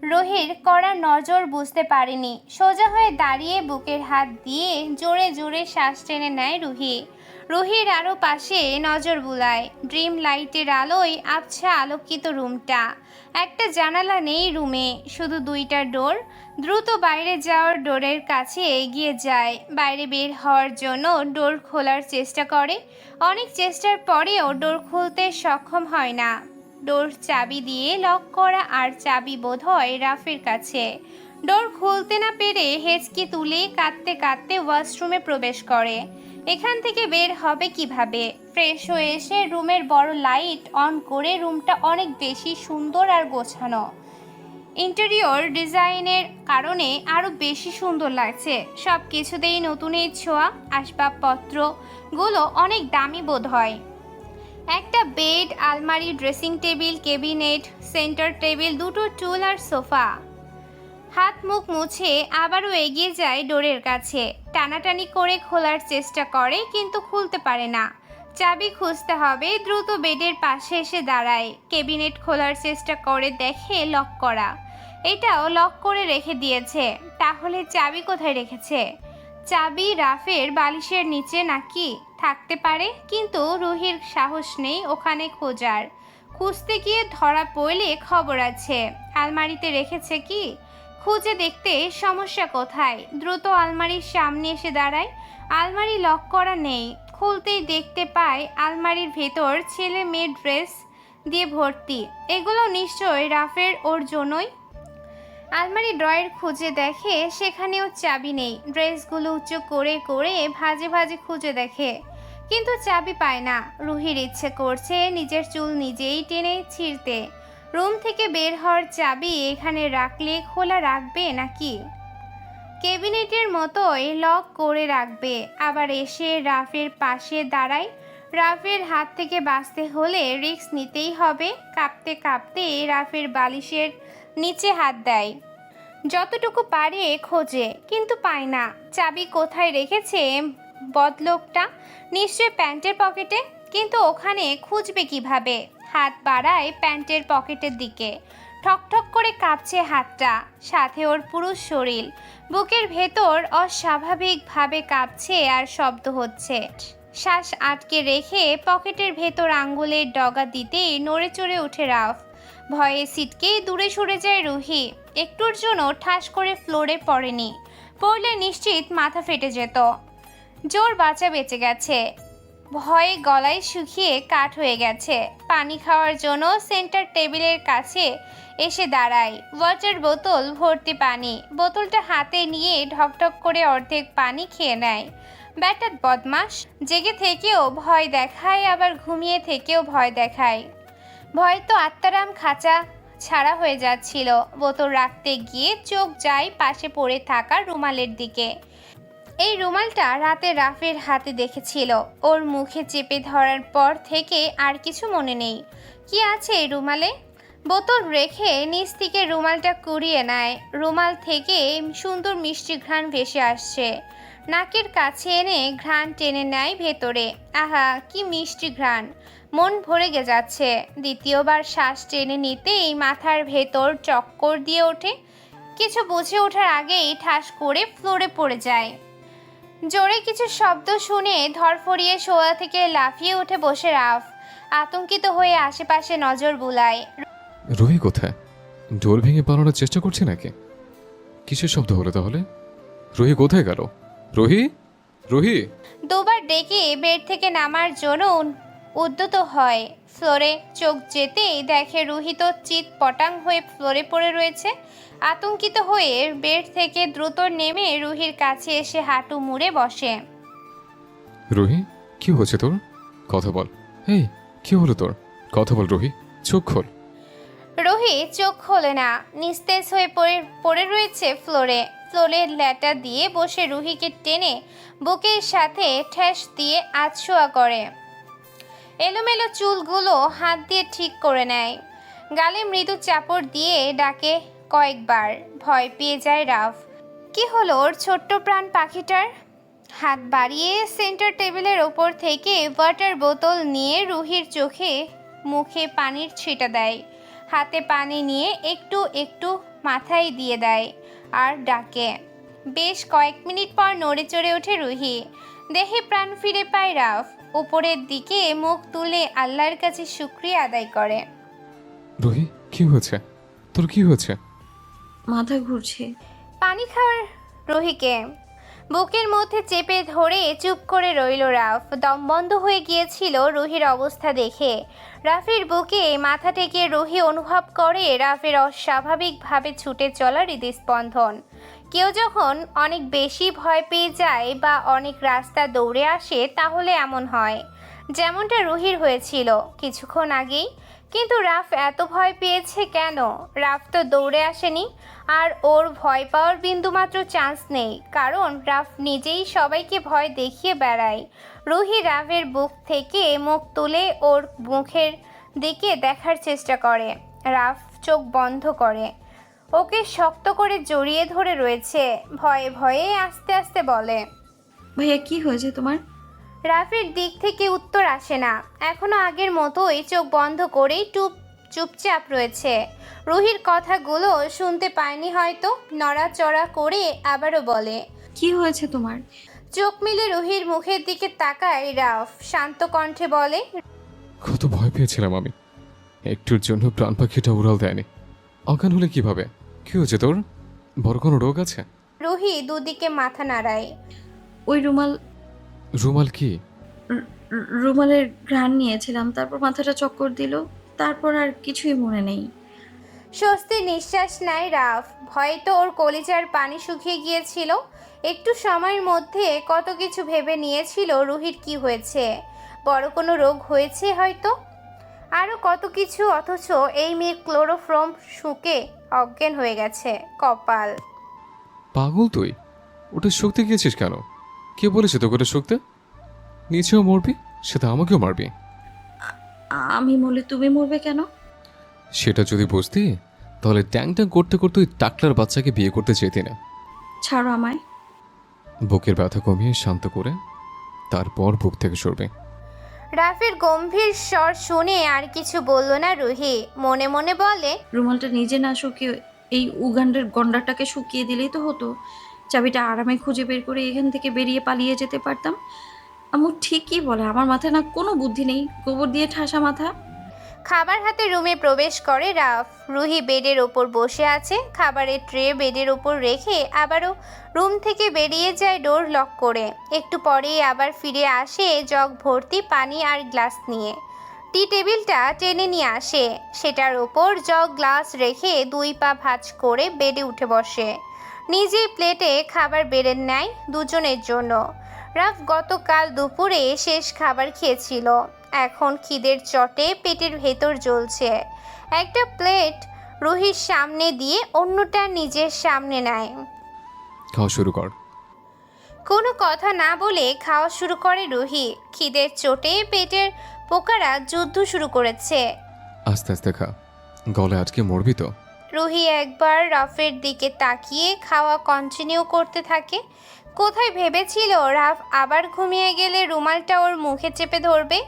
রুহির কড়া নজর বুঝতে পারেনি। সোজা হয়ে দাঁড়িয়ে বুকের হাত দিয়ে জোরে জোরে শ্বাস টেনে নেয় রুহি। রুহির আরও পাশে নজর বুলায়। ড্রিম লাইটের আলোয় আবছা আলোকিত রুমটা। একটা জানালা নেই রুমে, শুধু 2টা ডোর। দ্রুত বাইরে যাওয়ার ডোরের কাছে এগিয়ে যায়। বাইরে বের হওয়ার জন্য ডোর খোলার চেষ্টা করে। অনেক চেষ্টার পরেও ডোর খুলতে সক্ষম হয় না। ডোর চাবি দিয়ে লক করা, আর চাবি বোধ হয় রাফের কাছে। ডোর খুলতে না পেরে হেঁচকি তুলে কাঁদতে কাঁদতে ওয়াশরুমে প্রবেশ করে। এখান থেকে বের হবে কিভাবে? ফ্রেশ হয়ে এসে রুমের বড় লাইট অন করে রুমটা অনেক বেশি সুন্দর আর গোছানো। ইন্টেরিয়র ডিজাইনের কারণে আরও বেশি সুন্দর লাগছে। সব কিছুতেই নতুনের ছোঁয়া। আসবাবপত্রগুলো অনেক দামি বোধ হয়। একটা বেড, আলমারি, dressing table, cabinet, center table, 2টো টুল আর সোফা। হাত মুখ মুছে আবারও এগিয়ে যায় ডোরের কাছে। টানাটানি করে খোলার চেষ্টা করে, কিন্তু খুলতে পারে না। চাবি খুঁজতে হবে। দ্রুত বেডের পাশে এসে দাঁড়ায়। ক্যাবিনেট খোলার চেষ্টা করে, দেখে লক করা। এটাও লক করে রেখে দিয়েছে। তাহলে চাবি কোথায় রেখেছে? চাবি রাফের বালিশের নিচে নাকি থাকতে পারে, কিন্তু রুহির সাহস নেই ওখানে খোঁজার। খুঁজতে গিয়ে ধরা পড়লে খবর আছে। আলমারিতে রেখেছে কি? খুঁজে দেখতে সমস্যা কোথায়? দ্রুত আলমারির সামনে এসে দাঁড়ায়। আলমারি লক করা নেই। খুলতেই দেখতে পায় আলমারির ভেতর ছেলে মেয়ে ড্রেস দিয়ে ভর্তি। এগুলো নিশ্চয়ই রাফের, ওর জন্যই। আলমারি ড্রয়ার খুঁজে দেখে সেখানেও চাবি নেই। ড্রেসগুলো উঁচু করে করে ভাজে ভাজে খুঁজে দেখে, কিন্তু চাবি পায় না। রুহির ইচ্ছে করছে নিজের চুল নিজেই টেনে ছিঁড়তে। রুম থেকে বের হওয়ার চাবি এখানে রাখলে খোলা রাখবে নাকি? ক্যাবিনেটের মতোই লক করে রাখবে, আবার এসে রাফের পাশে দাঁড়ায়। রাফের হাত থেকে বাঁচতে হলে রিস্ক নিতেই হবে। কাঁপতে কাঁপতে রাফের বালিশের নিচে হাত দেয়, যতটুকু পারে খোঁজে, কিন্তু পায় না। চাবি কোথায় রেখেছে বদলোকটা? নিশ্চয় প্যান্টের পকেটে, কিন্তু ওখানে খুঁজবে কিভাবে? হাত বাড়ায় প্যান্টের পকেটের দিকে, ঠকঠক করে কাঁপছে হাতটা, সাথে ওর পুরো শরীর। বুকের ভেতর অস্বাভাবিকভাবে কাঁপছে আর শব্দ হচ্ছে। শ্বাস আটকে রেখে পকেটের ভেতর আঙ্গুলের ডগা দিতেই নড়ে চড়ে ওঠে রাফ। ভয়ে সিটকেই দূরে সরে যায় রুহি। একটুর জন্য ঠাস করে ফ্লোরে পড়েনি, পড়লে নিশ্চিত মাথা ফেটে যেত। জোর বাঁচা বেঁচে গেছে। ভয়ে গলায় শুকিয়ে কাঠ হয়ে গেছে। পানি খাওয়ার জন্য সেন্টার টেবিলের কাছে এসে দাঁড়ায়। ওয়াটার বোতল ভর্তি পানি। বোতলটা হাতে নিয়ে ঢকঢক করে অর্ধেক পানি খেয়ে নেয়। ব্যাটার বদমাস, জেগে থেকেও ভয় দেখায়, আবার ঘুমিয়ে থেকেও ভয় দেখায়। ভয় তো আত্মারাম খাঁচা ছাড়া হয়ে যাচ্ছিল। বোতল রাখতে গিয়ে চোখ যায় পাশে পড়ে থাকা রুমালের দিকে। এই রুমালটা রাতে রাফের হাতে দেখেছিল। ওর মুখে চেপে ধরার পর থেকে আর কিছু মনে নেই। কি আছে এই রুমালে? বোতল রেখে নিচ থেকে রুমালটা কুড়িয়ে নেয়। রুমাল থেকে সুন্দর মিষ্টি ঘ্রাণ ভেসে আসছে। নাকের কাছে এনে ঘ্রাণ টেনে নেয় ভেতরে। আহা, কি মিষ্টি ঘ্রাণ! মন ভরে যাচ্ছে। দ্বিতীয়বার শ্বাস টেনে নিতেই মাথার ভেতর চক্কর দিয়ে ওঠে। কিছু বুঝে ওঠার আগেই ঠাস করে ফ্লোরে পড়ে যায়। জোরে কিছু শব্দ শুনে ধরফরিয়ে শোয়া থেকে লাফিয়ে উঠে বসে রাফ। আতঙ্কিত হয়ে আশেপাশে নজর বুলায়। রুহি কোথায়? ডোর ভেঙে পালানোর চেষ্টা করছে নাকি? কিসের শব্দ হলো তাহলে? রুহি কোথায় গেল? রুহি, রুহি! দুবার ডেকে বেড থেকে নামার জন্য উদ্যত হয়। ফ্লোরে চোখ যেতেই দেখে রুহি তো চিৎ পটাং হয়ে ফ্লোরে পড়ে রয়েছে। আতঙ্কিত হয়ে বেড থেকে দ্রুত নেমে রুহির কাছে এসে হাঁটু মুড়ে বসে। রুহি, কি হয়েছে তোর? কথা বল। এই, কি হলো তোর? কথা বল রুহি, চোখ খোল। রুহি চোখ খোলে না, নিস্তেজ হয়ে পড়ে রয়েছে ফ্লোরে। ফ্লোরের ল্যাটা দিয়ে বসে রুহিকে টেনে বুকের সাথে ঠেস দিয়ে আধশোয়া করে। এলোমেলো চুলগুলো হাত দিয়ে ঠিক করে নেয়। গালে মৃদু চাপড় দিয়ে ডাকে কয়েকবার। ভয় পেয়ে যায় রাফ। কি হলো ওর ছোট্ট প্রাণ পাখিটার? হাত বাড়িয়ে সেন্টার টেবিলের ওপর থেকে ওয়াটার বোতল নিয়ে রুহির চোখে মুখে পানির ছিটা দেয়। হাতে পানি নিয়ে একটু একটু মাথায় দিয়ে দেয় আর ডাকে। বেশ কয়েক মিনিট পর নড়ে চড়ে ওঠে রুহি। দেহে প্রাণ ফিরে পায় রাফ। উপরের দিকে মুখ তুলে আল্লাহর কাছে শুকরিয়া আদায় করে। রুহি, কি হয়েছে তোর? কি হয়েছে? মাথা ঘুরছে। পানি খাওয়ার রুহিকে বুকের মধ্যে চেপে ধরে চুপ করে রইল রাফ। দম বন্ধ হয়ে গিয়েছিল রুহির অবস্থা দেখে। রাফের বুকে মাথা টেকে রুহি অনুভব করে রাফের অস্বাভাবিকভাবে ছুটে চলা হৃদস্পন্দন। কেউ যখন অনেক বেশি ভয় পেয়ে যায় বা অনেক রাস্তা দৌড়ে আসে তাহলে এমন হয়, যেমনটা রুহির হয়েছিল কিছুক্ষণ আগেই। কিন্তু রাফ এত ভয় পেয়েছে কেন? রাফ তো দৌড়ে আসেনি, আর ওর ভয় পাওয়ার বিন্দুমাত্র চান্স নেই, কারণ রাফ নিজেই সবাইকে ভয় দেখিয়ে বেড়ায়। রুহি রাফের বুক থেকে মুখ তুলে ওর মুখের দিকে দেখার চেষ্টা করে। রাফ চোখ বন্ধ করে ওকে শক্ত করে জড়িয়ে ধরে রয়েছে। ভয়ে ভয়ে আস্তে আস্তে বলে, ভাইয়া কি হয়েছে তোমার? রাফের দিক থেকে উত্তর আসে না। এখনো আগের মতোই চোখ বন্ধ করেই চুপচাপ রয়েছে। রুহির কথাগুলো শুনতে পায়নি হয়তো। নড়াচড়া করে আবারও বলে, কি হয়েছে তোমার? চোখ মিলে রুহির মুখের দিকে তাকায় রাফ। শান্ত কণ্ঠে বলে, কত ভয় পেয়েছিলাম আমি। একটুর জন্য প্রাণ পাখিটা উড়াল দেয়নি। অজ্ঞান হলে কিভাবে? কি হয়েছে তোর? বড় কোনো রোগ আছে? রুহি দুদিকে মাথা নাড়ায়। ওই রুমাল রুমাল কি? রুমালের ঘ্রাণ নিয়েছিলাম, তারপর মাথাটা চক্কর দিল, তারপর আর কিছুই মনে নেই। স্বস্তির নিঃশ্বাস নেয় রাফ। ভয়ে তো ওর কলিজার পানি শুকিয়ে গিয়েছিল। একটু সময়ের মধ্যে কত কিছু ভেবে নিয়েছিল রুহির কি হয়েছে, বড় কোনো রোগ হয়েছে হয়তো, আরও কত কিছু। অথচ এই মেয়ে ক্লোরোফর্ম শুকে অজ্ঞান হয়ে গেছে। কপাল। পাগল তুই? ওটা শুকতে গিয়েছিস কেন? কে বলেছে তোকে ওটা শুকতে? নিচেও মরবি, সেটা আমাকেও মারবি। আমি মরলে তুমি মরবে কেন? সেটা যদি বুঝতি তাহলে ট্যাং ট্যাং করতে করতে ওই টাকলার বাচ্চাকে বিয়ে করতে চেতি না। ছাড়ো আমায়। বুকের ব্যথা কমিয়ে শান্ত করে তারপর বুক থেকে সরবে। রাফের গম্ভীর স্বর শুনে আর কিছু বলল না রুহি। মনে মনে বলে, রুমালটা নিজে না শুকিয়ে এই উগান্ডের গন্ডারটাকে শুকিয়ে দিলেই তো হতো। চাবিটা আরামে খুঁজে বের করে এখান থেকে বেরিয়ে পালিয়ে যেতে পারতাম। আম্মু ঠিকই বলে, আমার মাথায় না কোনো বুদ্ধি নেই, গোবর দিয়ে ঠাসা মাথা। খাবার হাতে রুমে প্রবেশ করে রাফ। রুহি বেডের ওপর বসে আছে, খাবারের ট্রে বেডের ওপর রেখে আবারও রুম থেকে বেরিয়ে যায় ডোর লক করে। একটু পরেই আবার ফিরে আসে জগ ভর্তি পানি আর গ্লাস নিয়ে। টি টেবিলটা টেনে নিয়ে আসে, সেটার ওপর জগ গ্লাস রেখে 2 পা ভাঁজ করে বেডে উঠে বসে। নিজেই প্লেটে খাবার বেড়ে নেয় দুজনের জন্য। রাফ গতকাল দুপুরে শেষ খাবার খেয়েছিল, এখন খিদের চটে পেটের ভেতর জ্বলছে। একটা প্লেট রুহির সামনে দিয়ে অন্যটা নিজের সামনে নেয়। খাওয়া শুরু কর। কোনো কথা না বলে খাওয়া শুরু করে রুহি। খিদের চোটে পেটের পোকারা যুদ্ধ শুরু করেছে। আস্তে আস্তে খা, গলে আজকে মরবি তো। রুহি একবার রাফের দিকে তাকিয়ে খাওয়া কন্টিনিউ করতে থাকে। কোথায় ভেবেছিল রাফ আবার ঘুমিয়ে গেলে রুমালটা ওর মুখে চেপে ধরবে,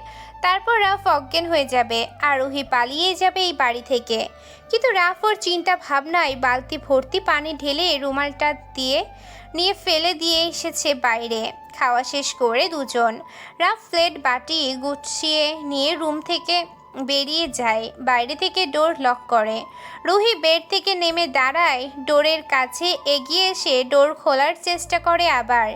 তারপর রাফ অজ্ঞান হয়ে যাবে আর রুহি পালিয়ে যাবে এই বাড়ি থেকে। কিন্তু রাফ ওর চিন্তা ভাবনায় বালতি ভর্তি পানি ঢেলে রুমালটা নিয়ে ফেলে দিয়ে এসেছে বাইরে। খাওয়া শেষ করে দুজন রাফ প্লেট বাটি গুছিয়ে নিয়ে রুম থেকে বেরিয়ে যায়। বাইরে থেকে ডোর লক করে। রুহি বেড থেকে নেমে দাঁড়ায়, ডোরের কাছে এগিয়ে এসে ডোর খোলার চেষ্টা করে আবার।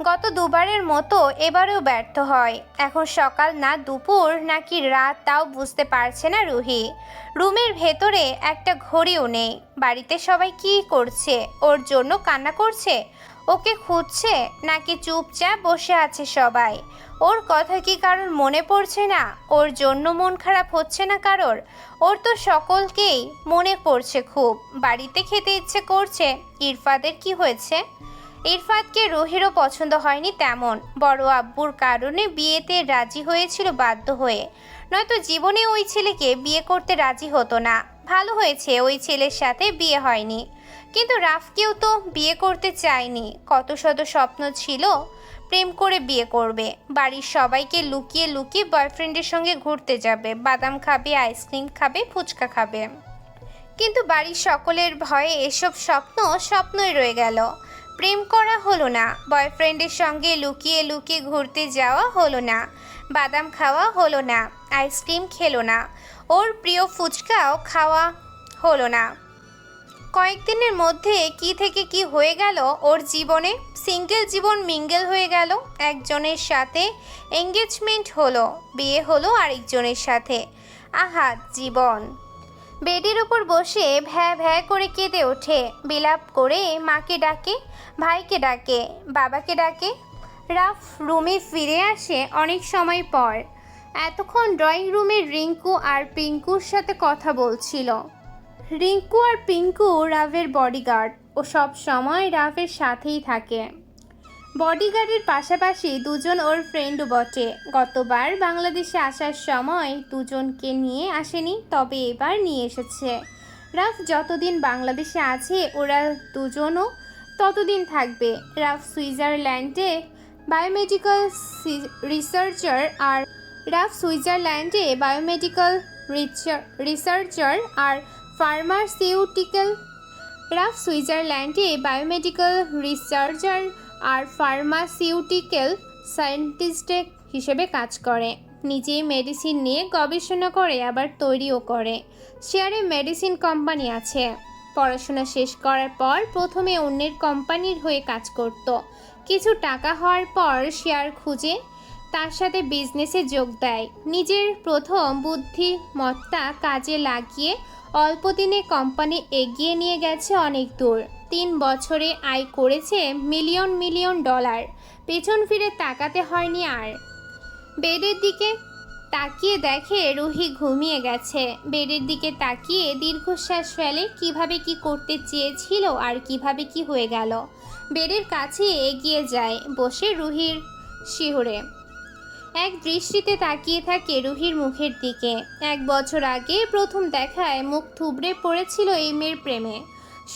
গত দুবারের মতো এবারেও ব্যর্থ হয়। এখন সকাল না দুপুর নাকি রাত তাও বুঝতে পারছে না রুহি। রুমের ভেতরে একটা ঘড়িও নেই। বাড়িতে সবাই কি করছে? ওর জন্য কান্না করছে, ওকে খুঁজছে, নাকি চুপচাপ বসে আছে সবাই? ওর কথা কি কারোর মনে পড়ছে না? ওর জন্য মন খারাপ হচ্ছে না কারোর? ওর তো সকলকেই মনে পড়ছে খুব। বাড়িতে খেতে ইচ্ছে করছে। ইরফাদের কি হয়েছে? ইরফাদকে রুহিরও পছন্দ হয়নি তেমন। বড় আব্বুর কারণে বিয়েতে রাজি হয়েছিল বাধ্য হয়ে, নয়তো জীবনে ওই ছেলেকে বিয়ে করতে রাজি হতো না। ভালো হয়েছে ওই ছেলের সাথে বিয়ে হয়নি। কিন্তু রাফকেও তো বিয়ে করতে চায়নি। কত শত স্বপ্ন ছিল প্রেম করে বিয়ে করবে, বাড়ির সবাইকে লুকিয়ে লুকিয়ে বয়ফ্রেন্ডের সঙ্গে ঘুরতে যাবে, বাদাম খাবে, আইসক্রিম খাবে, ফুচকা খাবে। কিন্তু বাড়ির সকলের ভয়ে এসব স্বপ্নই রয়ে গেল। প্রেম করা হলো না, বয়ফ্রেন্ডের সঙ্গে লুকিয়ে লুকিয়ে ঘুরতে যাওয়া হলো না, বাদাম খাওয়া হলো না, আইসক্রিম খেলো না, ওর প্রিয় ফুচকাও খাওয়া হলো না। কয়েকদিনের মধ্যে কি থেকে কি হয়ে গেল ওর জীবনে। সিঙ্গেল জীবন মিঙ্গেল হয়ে গেল। একজনের সাথে এঙ্গেজমেন্ট হলো, বিয়ে হলো আরেকজনের সাথে। আহা জীবন! বেডের ওপর বসে ভ্যা ভ্যা করে কেঁদে ওঠে। বিলাপ করে মাকে ডাকে, ভাইকে ডাকে, বাবাকে ডাকে। রাফ রুমে ফিরে আসে অনেক সময় পর। এতক্ষণ ড্রয়িং রুমে রিঙ্কু আর পিঙ্কুর সাথে কথা বলছিল। রিঙ্কু আর পিঙ্কু রাফের বডিগার্ড, ও সব সময় রাফের সাথেই থাকে। বডিগার্ডের পাশাপাশি দুজন ওর ফ্রেন্ডও বটে। গতবার বাংলাদেশে আসার সময় দুজনকে নিয়ে আসেনি, তবে এবার নিয়ে এসেছে। রাফ যতদিন বাংলাদেশে আছে ওরা দুজনও ততদিন থাকবে। রাফ সুইজারল্যান্ডে বায়োমেডিক্যাল রিসার্চার আর ফার্মাসিউটিক্যাল সায়েন্টিস্ট হিসেবে কাজ করে। নিজেই মেডিসিন নিয়ে গবেষণা করে, আবার তৈরিও করে। শেয়ারে মেডিসিন কোম্পানি আছে। পড়াশোনা শেষ করার পর প্রথমে অন্যের কোম্পানির হয়ে কাজ করত। কিছু টাকা হওয়ার পর শেয়ার খুঁজে তার সাথে বিজনেসে যোগ দেয়। নিজের প্রথম বুদ্ধিমত্তা কাজে লাগিয়ে অল্প দিনে কোম্পানি এগিয়ে নিয়ে গেছে অনেক দূর। 3 বছরে আয় করেছে মিলিয়ন মিলিয়ন ডলার। পেছন ফিরে তাকাতে হয়নি আর। বেডের দিকে তাকিয়ে দেখে রুহি ঘুমিয়ে গেছে। বেডের দিকে তাকিয়ে দীর্ঘশ্বাস ফেলে। কিভাবে কি করতে চেয়েছিল আর কিভাবে কি হয়ে গেল। বেডের কাছে এগিয়ে যায়, বসে রুহির শিহরে এক দৃষ্টিতে তাকিয়ে থাকে রুহির মুখের দিকে। 1 বছর আগে প্রথম দেখায় মুখ থুবড়ে পড়েছিল এই মেয়ের প্রেমে।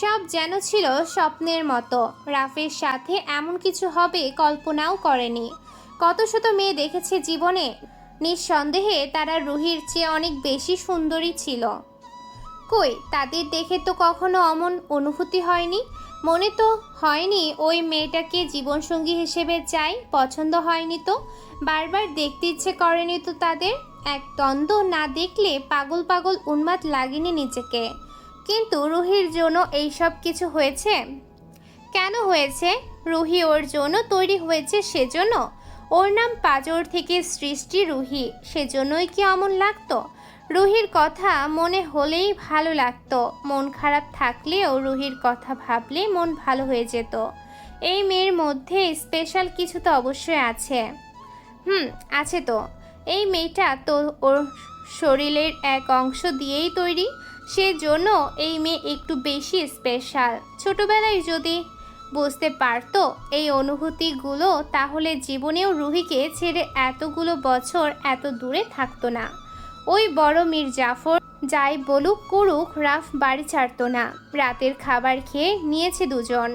সব যেন ছিল স্বপ্নের মতো। রাফের সাথে এমন কিছু হবে কল্পনাও করেনি। কত শত মেয়ে দেখেছে জীবনে, নিঃসন্দেহে তারা রুহির চেয়ে অনেক বেশি সুন্দরী ছিল। কই, তাদের দেখে তো কখনো অমন অনুভূতি হয়নি। মনে তো হয়নি ওই মেয়েটাকে জীবনসঙ্গী হিসেবে চাই, পছন্দ হয়নি তো, বারবার দেখতে ইচ্ছে করেনি তো তাদের। এক দ্বন্দ্ব না দেখলে পাগল পাগল উন্মাদ লাগেনি নিজেকে। কিন্তু রুহির জন্য এই সব কিছু হয়েছে। কেন হয়েছে? রুহি ওর জন্য তৈরি হয়েছে সেজন্য। ওর নাম পাজর থেকে সৃষ্টি রুহি, সেজন্যই কি অমন লাগতো? রুহির কথা মনে হলেই ভালো লাগতো। মন খারাপ থাকলেও রুহির কথা ভাবলে মন ভালো হয়ে যেত। এই মেয়ের মধ্যে স্পেশাল কিছু তো অবশ্যই আছে। আছে তো। এই মেয়েটা তো ওর শরীরের এক অংশ দিয়েই তৈরি, সেজন্য এই মেয়ে একটু বেশি স্পেশাল। ছোটবেলায় যদি বুঝতে পারতো এই অনুভূতিগুলো, তাহলে জীবনেও রুহিকে ছেড়ে এতগুলো বছর এত দূরে থাকতো না। ওই বড় মীর জাফর যাই বলুক করুক, রাফ বাড়ি ছাড়তো না। রাতের খাবার খেয়ে নিয়েছে দুজন।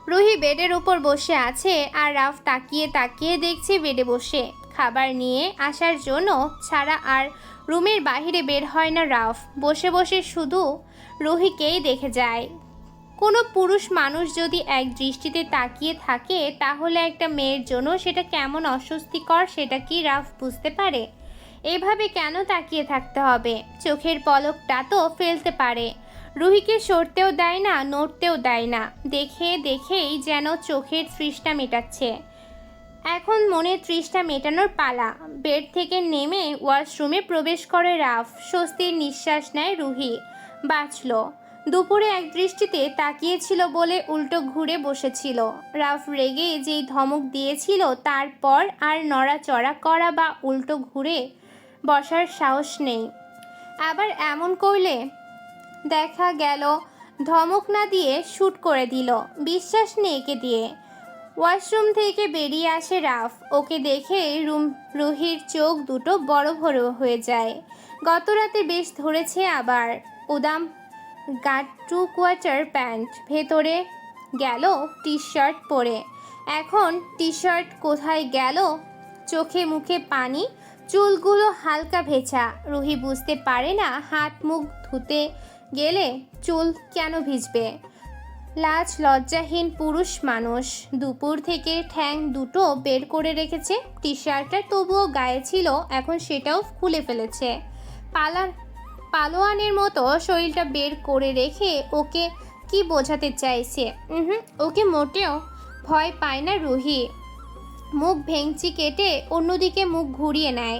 রুহি বেডের উপর বসে আছে আর রাফ তাকিয়ে তাকিয়ে দেখছে বেডে বসে। খাবার নিয়ে আসার জন্য ছাড়া আর রুমের বাইরে বের হয় না রাফ। বসে বসে শুধু রুহিকেই দেখে যায়। কোনো পুরুষ মানুষ যদি এক দৃষ্টিতে তাকিয়ে থাকে, তাহলে একটা মেয়ের জন্য সেটা কেমন অস্বস্তিকর সেটা কি রাফ বুঝতে পারে? এভাবে কেন তাকিয়ে থাকতে হবে? চোখের পলকটা তো ফেলতে পারে। রুহিকে সরতেও দেয় না, নড়তেও দেয় না। দেখে দেখেই যেন চোখের তৃষ্ণা মেটাচ্ছে। এখন মনের তৃষ্ণা মেটানোর পালা। বেড থেকে নেমে ওয়াশরুমে প্রবেশ করে রাফ। স্বস্তির নিঃশ্বাস নেয় রুহি। বাঁচল। দুপুরে এক দৃষ্টিতে তাকিয়েছিল বলে উল্টো ঘুরে বসেছিল। রাফ রেগে যেই ধমক দিয়েছিল, তারপর আর নড়াচড়া করা বা উল্টো ঘুরে বসার সাহস নেই। আবার এমন করলে দেখা গেল ধমক না দিয়ে শ্যুট করে দিল। বিশ্বাস নেই একে দিয়ে। ওয়াশরুম থেকে বেরিয়ে আসে রাফ। ওকে দেখে রুহির চোখ দুটো বড় বড় হয়ে যায়। গত রাতে বেশ ধরেছে আবার। উদাম গাট 2 কোয়ার্টার প্যান্ট, ভেতরে গেল টি শার্ট পরে। এখন টি শার্ট কোথায় গেল? চোখে মুখে পানি, চুলগুলো হালকা ভেজা। রুহি বুঝতে পারে না হাত মুখ ধুতে গেলে চুল কেন ভিজবে। লাজ লজ্জাহীন পুরুষ মানুষ। দুপুর থেকে ঠ্যাং দুটো বের করে রেখেছে। টি শার্টটা তবুও গায়ে ছিল, এখন সেটাও খুলে ফেলেছে। পালোয়ানের মতো শরীরটা বের করে রেখে ওকে কি বোঝাতে চাইছে? ওকে মোটেও ভয় পায় না রুহি। মুখ ভেঙচি কেটে অন্যদিকে মুখ ঘুরিয়ে নেয়।